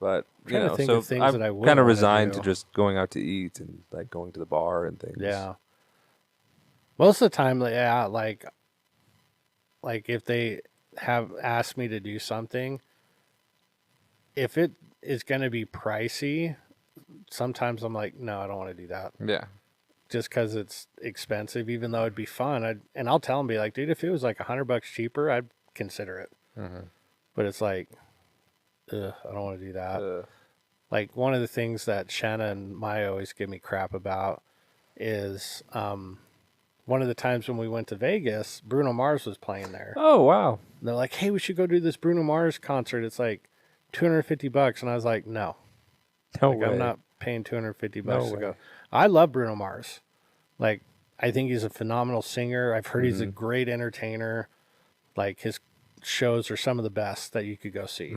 But Trying to think so of things I'm that I would kind of wanna resigned do. to just going out to eat and like going to the bar and things. Yeah. Most of the time, yeah, like if they have asked me to do something, if it is going to be pricey, sometimes I'm like, no, I don't want to do that. Yeah. Just because it's expensive, even though it'd be fun. And I'll tell them, be like, dude, if it was like $100 cheaper, I'd consider it. But it's like, ugh, I don't want to do that. Like one of the things that Shanna and Maya always give me crap about is one of the times when we went to Vegas, Bruno Mars was playing there. Oh wow. And they're like, hey, we should go do this Bruno Mars concert. It's like $250. And I was like, no. No Like, way. paying $250 No to way. go. I love Bruno Mars. Like, I think he's a phenomenal singer. I've heard he's a great entertainer. Like, his shows are some of the best that you could go see.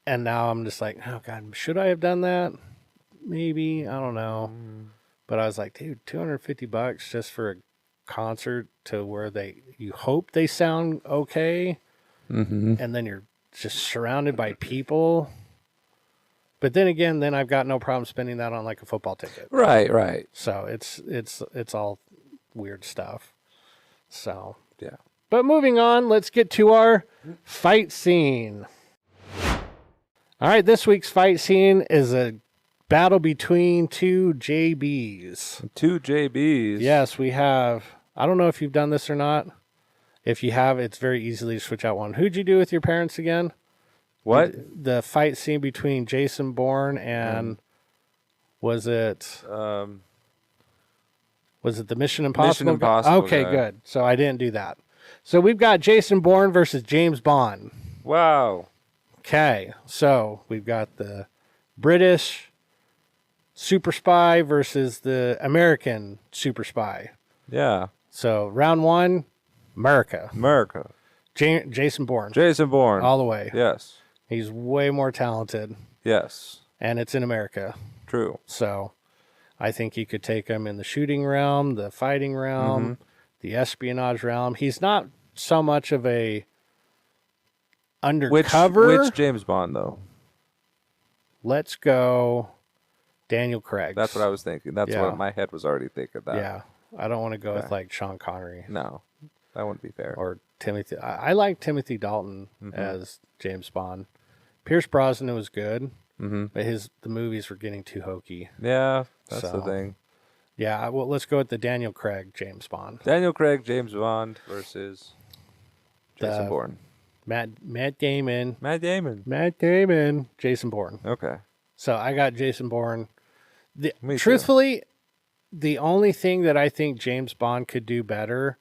And now I'm just like, oh God, should I have done that? Maybe, I don't know. But I was like, dude, $250 just for a concert to where you hope they sound okay, and then you're just surrounded by people. But then again, then I've got no problem spending that on like a football ticket. Right. So it's all weird stuff. So Yeah. but moving on, let's get to our fight scene. All right, this week's fight scene is a battle between two JBs. Two JBs. Yes, we have. I don't know if you've done this or not. If you have, it's very easily to switch out one. Who'd you do with your parents again? What? The fight scene between Jason Bourne and was it the Mission Impossible? Mission Impossible Okay, guy. good. So I didn't do that. So we've got Jason Bourne versus James Bond. Wow. Okay, so we've got the British super spy versus the American super spy. Yeah. So round one, America. Jason Bourne. Jason Bourne. All the way. Yes. He's way more talented, Yes. and it's in America. True. So I think you could take him in the shooting realm, the fighting realm, the espionage realm. He's not so much of a undercover. Which James Bond though? Let's go Daniel Craig. That's what I was thinking. That's Yeah. what my head was already thinking that. Yeah. I don't want to go with like Sean Connery No. That wouldn't be fair. or Timothy. I like Timothy Dalton as James Bond. Pierce Brosnan was good, but the movies were getting too hokey. Yeah, that's So, the thing. Yeah, well, let's go with the Daniel Craig James Bond. Daniel Craig, James Bond versus Jason The- Bourne. Matt Damon, Matt Damon. Jason Bourne. Okay. So I got Jason Bourne. Me too. Truthfully, the only thing that I think James Bond could do better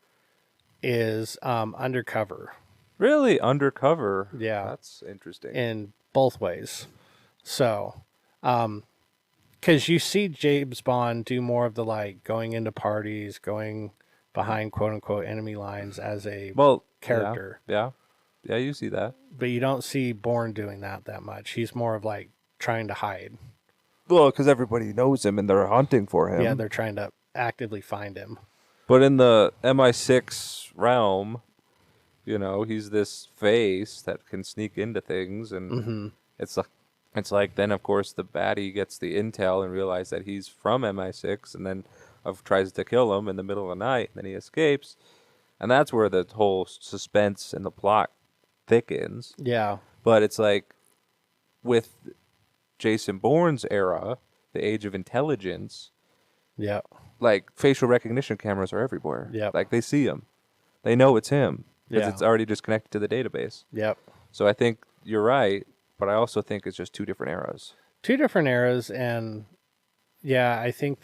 is undercover Really? Undercover? Yeah. That's interesting. in both ways. So, because you see James Bond do more of the like going into parties, going behind quote unquote enemy lines as a well, character. Yeah. Yeah, you see that. But you don't see Bourne doing that much. He's more of like trying to hide. Well, because everybody knows him and they're hunting for him. Yeah, they're trying to actively find him. But in the MI6 realm, you know, he's this face that can sneak into things, and it's like then of course the baddie gets the intel and realizes that he's from MI6, and then tries to kill him in the middle of the night, and then he escapes, and that's where the whole suspense and the plot thickens. Yeah. But it's like with Jason Bourne's era, the age of intelligence, Yeah. like facial recognition cameras are everywhere. Yep. Like they see him. They know it's him because Yeah. it's already just connected to the database. Yep. So I think you're right, but I also think it's just two different eras. Two different eras, and yeah, I think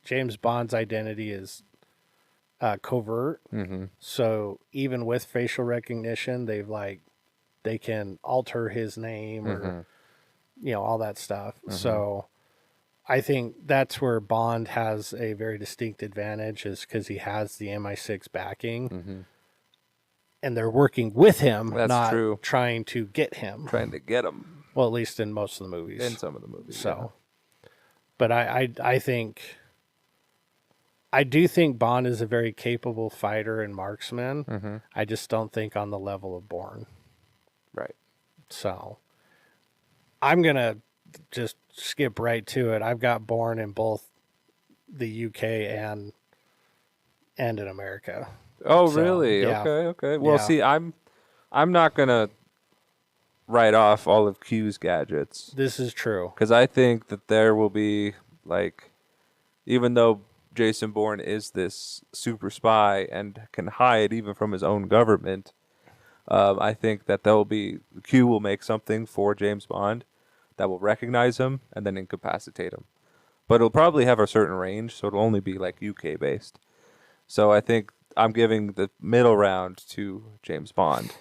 James Bond's identity is covert. Mm-hmm. So even with facial recognition, they can alter his name or all that stuff. So I think that's where Bond has a very distinct advantage, is because he has the MI6 backing, and they're working with him, That's not true. trying to get him. Trying to get him Well, at least in most of the movies. in some of the movies. So, but I do think Bond is a very capable fighter and marksman. I just don't think on the level of Bourne. yeah. Right. So I'm going to just skip right to it. I've got Bourne in both the UK and in America. Oh, So, really? yeah. Okay. Well, Yeah. see, I'm not gonna write off all of Q's gadgets This is true. because I think that there will be like, even though Jason Bourne is this super spy and can hide even from his own government, I think that Q will make something for James Bond that will recognize him and then incapacitate him. But it'll probably have a certain range, so it'll only be like UK based. So I think I'm giving the middle round to James Bond.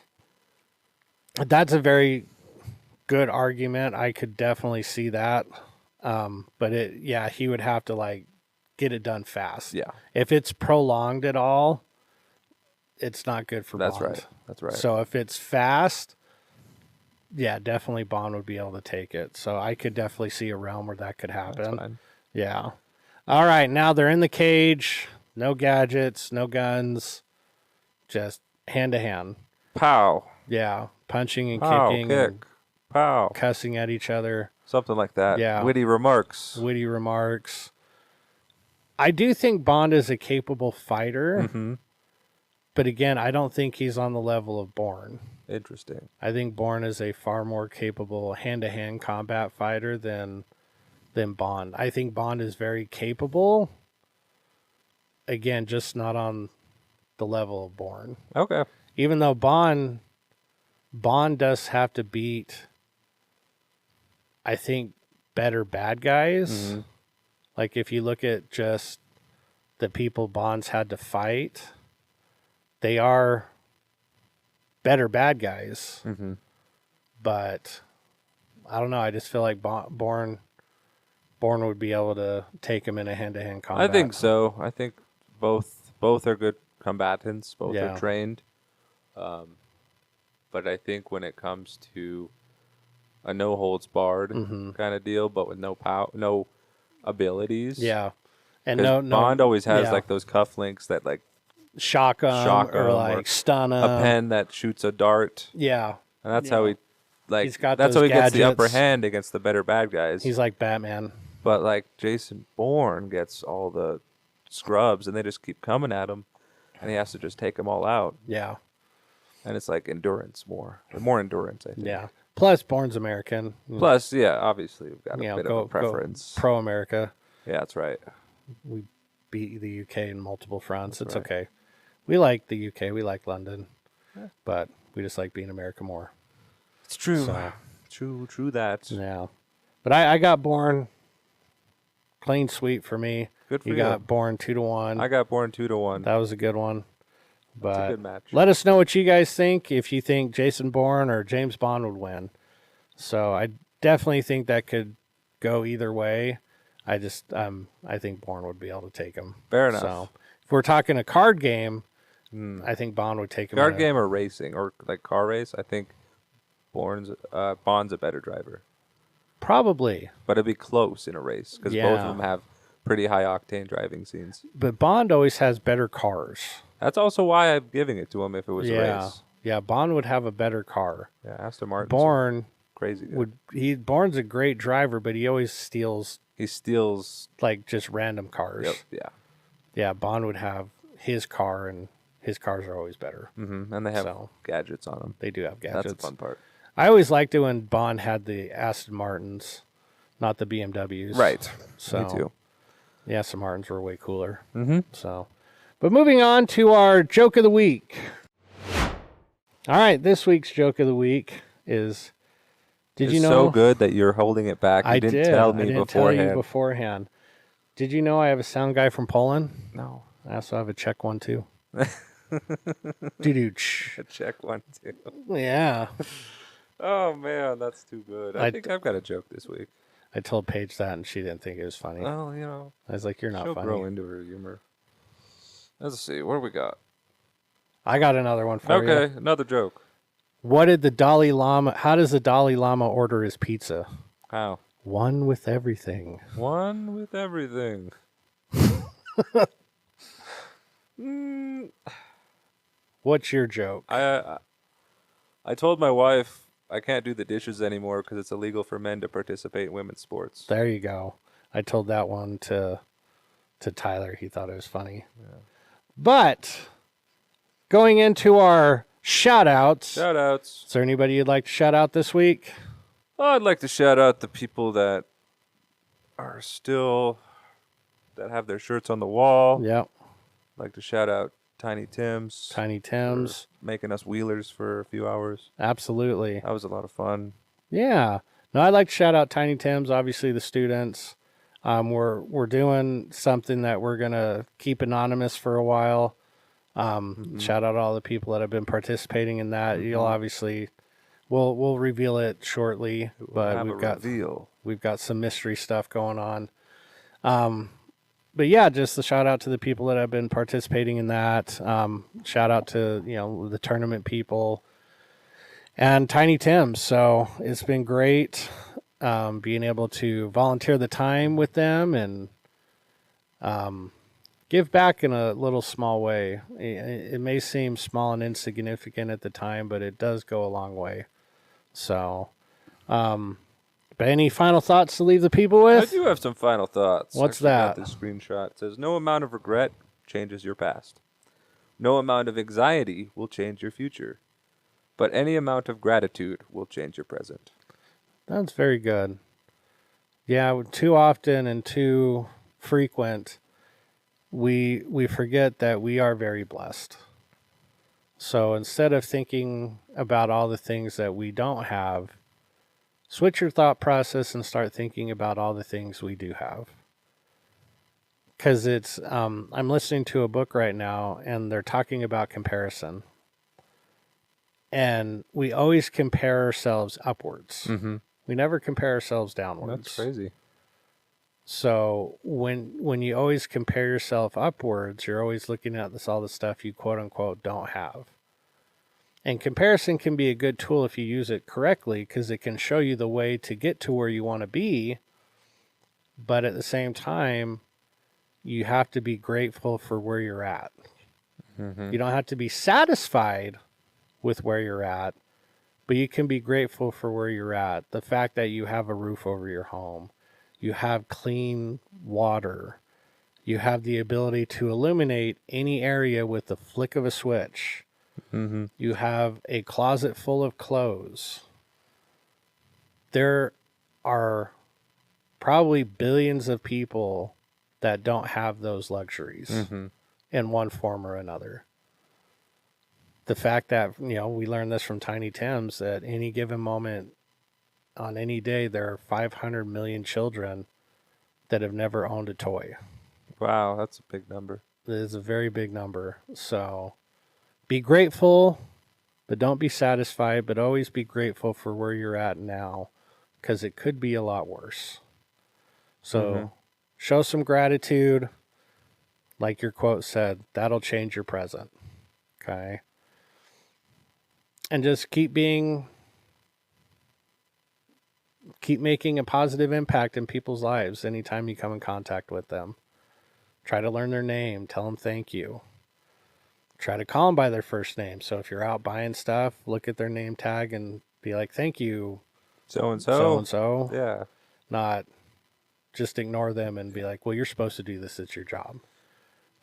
That's a very good argument. I could definitely see that. But he would have to like get it done fast. Yeah. If it's prolonged at all, it's not good for That's Bond. right. That's right. So if it's fast, yeah, definitely Bond would be able to take it. So I could definitely see a realm where that could happen. That's fine. Yeah. All right, now they're in the cage. No gadgets, no guns, just hand to hand. Pow. Yeah, punching and Pow. kicking, Kick. and Pow. cussing at each other. Something like that. Yeah. Witty remarks. Witty remarks. I do think Bond is a capable fighter, Mm-hmm. but again, I don't think he's on the level of Bourne. Interesting. I think Bourne is a far more capable hand-to-hand combat fighter than Bond. I think Bond is very capable. Again, just not on the level of Bourne. Okay. Even though Bond does have to beat, I think, better bad guys. Mm-hmm. Like if you look at just the people Bond's had to fight, they are better bad guys. Mm-hmm. But I don't know. I just feel like Bourne would be able to take him in a hand-to-hand combat. I think so. I think both are good combatants. Both Yeah. are trained. But I think when it comes to a no holds barred kind of deal, but with no abilities. Yeah. And 'Cause no Bond always has yeah. like those cufflinks that like shock 'em shock or 'em like or stun 'em. a pen that shoots a dart, Yeah. and that's how he He's got that's those how he gets the upper gadgets. hand against the better bad guys. He's like Batman. But like Jason Bourne gets all the scrubs, and they just keep coming at him, and he has to just take them all out. Yeah. And it's like more endurance, I think. Yeah. Plus, Bourne's American. Plus, yeah, obviously we've got a You know, bit of a preference. Pro America. Yeah, that's right. We beat the UK in multiple fronts. That's It's right. okay. We like the UK. We like London. But we just like being America more. It's true. So, True that. yeah. But I got Bourne clean sweep for me. Good for You you. got Bourne 2-1. I got Bourne 2-1. That was a good one. But That's a good match. let us know what you guys think. If you think Jason Bourne or James Bond would win. So I definitely think that could go either way. I just I think Bourne would be able to take him. Fair enough. So if we're talking a card game, I think Bond would take him. Card game or racing or like car race, I think Bond's a better driver. Probably. But it'd be close in a race because both of them have pretty high octane driving scenes. But Bond always has better cars. That's also why I'm giving it to him if it was a race. Yeah, Bond would have a better car. Yeah, Aston Martin. Bourne Crazy good. Bourne's a great driver, but he always steals He steals. like just random cars. Yep, yeah. Yeah, Bond would have his car, and his cars are always better. Mm-hmm. And they have So, gadgets on them. they do have gadgets. That's the fun part. I always liked it when Bond had the Aston Martins, not the BMWs. Right. So, Me too. The Aston Martins were way cooler. Mm-hmm. So, but moving on to our joke of the week. All right, this week's joke of the week is. Did It's you know? so good that you're holding it back. You I didn't did. tell me I didn't beforehand. tell you beforehand. Did you know I have a sound guy from Poland? No. I also have a Czech one too. Doo-doo-ch. Check one, too. Yeah. Oh, man, that's too good. I think I've got a joke this week. I told Paige that, and she didn't think it was funny. Well, you know, I was like, "You're not she'll funny." grow into her humor. Let's see. What do we got? I got another one for you. Okay, another joke. What did the Dalai Lama? How does the Dalai Lama order his pizza? How? One with everything. One with everything. What's your joke? I told my wife I can't do the dishes anymore because it's illegal for men to participate in women's sports. There you go. I told that one to Tyler. He thought it was funny. Yeah. But going into our shout outs. Shout outs. Is there anybody you'd like to shout out this week? Oh, I'd like to shout out the people that are still that have their shirts on the wall. Yep. I'd like to shout out Tiny Tim's. Tiny Tim's. For making us wheelers for a few hours. Absolutely. That was a lot of fun. Yeah. No, I'd like to shout out Tiny Tim's, obviously the students. We're doing something that we're going to keep anonymous for a while. Shout out all the people that have been participating in that. You'll obviously, We'll reveal it shortly, but Have a reveal. we've got some mystery stuff going on. But yeah, just a shout out to the people that have been participating in that. Shout out to, the tournament people and Tiny Tim. So it's been great being able to volunteer the time with them and give back in a little small way. It may seem small and insignificant at the time, but it does go a long way. So, but any final thoughts to leave the people with? I do have some final thoughts. What's Actually got that? this screenshot. It says, no amount of regret changes your past. No amount of anxiety will change your future. But any amount of gratitude will change your present. That's very good. Yeah, too often and too frequent, we forget that we are very blessed. So instead of thinking about all the things that we don't have, switch your thought process and start thinking about all the things we do have. Because it's, I'm listening to a book right now, and they're talking about comparison. And we always compare ourselves upwards. Mm-hmm. We never compare ourselves downwards. That's crazy. So when you always compare yourself upwards, you're always looking at all the stuff you quote unquote don't have. And comparison can be a good tool if you use it correctly, because it can show you the way to get to where you want to be. But at the same time, you have to be grateful for where you're at. Mm-hmm. You don't have to be satisfied with where you're at, but you can be grateful for where you're at. The fact that you have a roof over your home, you have clean water, you have the ability to illuminate any area with the flick of a switch. Mm-hmm. You have a closet full of clothes. There are probably billions of people that don't have those luxuries Mm-hmm. in one form or another. The fact that, we learned this from Tiny Tim's, at any given moment on any day, there are 500 million children that have never owned a toy. Wow, that's a big number. It is a very big number. So be grateful, but don't be satisfied, but always be grateful for where you're at now, because it could be a lot worse. So show some gratitude. Like your quote said, that'll change your present. Okay. And just keep making a positive impact in people's lives anytime you come in contact with them. Try to learn their name. Tell them thank you. Try to call them by their first name. So if you're out buying stuff, look at their name tag and be like, thank you, So-and-so. so-and-so. Yeah. Not just ignore them and be like, well, you're supposed to do this. It's your job.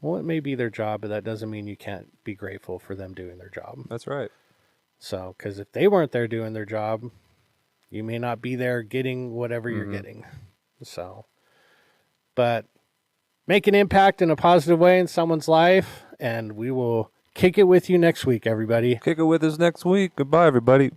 Well, it may be their job, but that doesn't mean you can't be grateful for them doing their job. That's right. So, because if they weren't there doing their job, you may not be there getting whatever you're getting. So, but make an impact in a positive way in someone's life, and we will kick it with you next week, everybody. Kick it with us next week. Goodbye, everybody.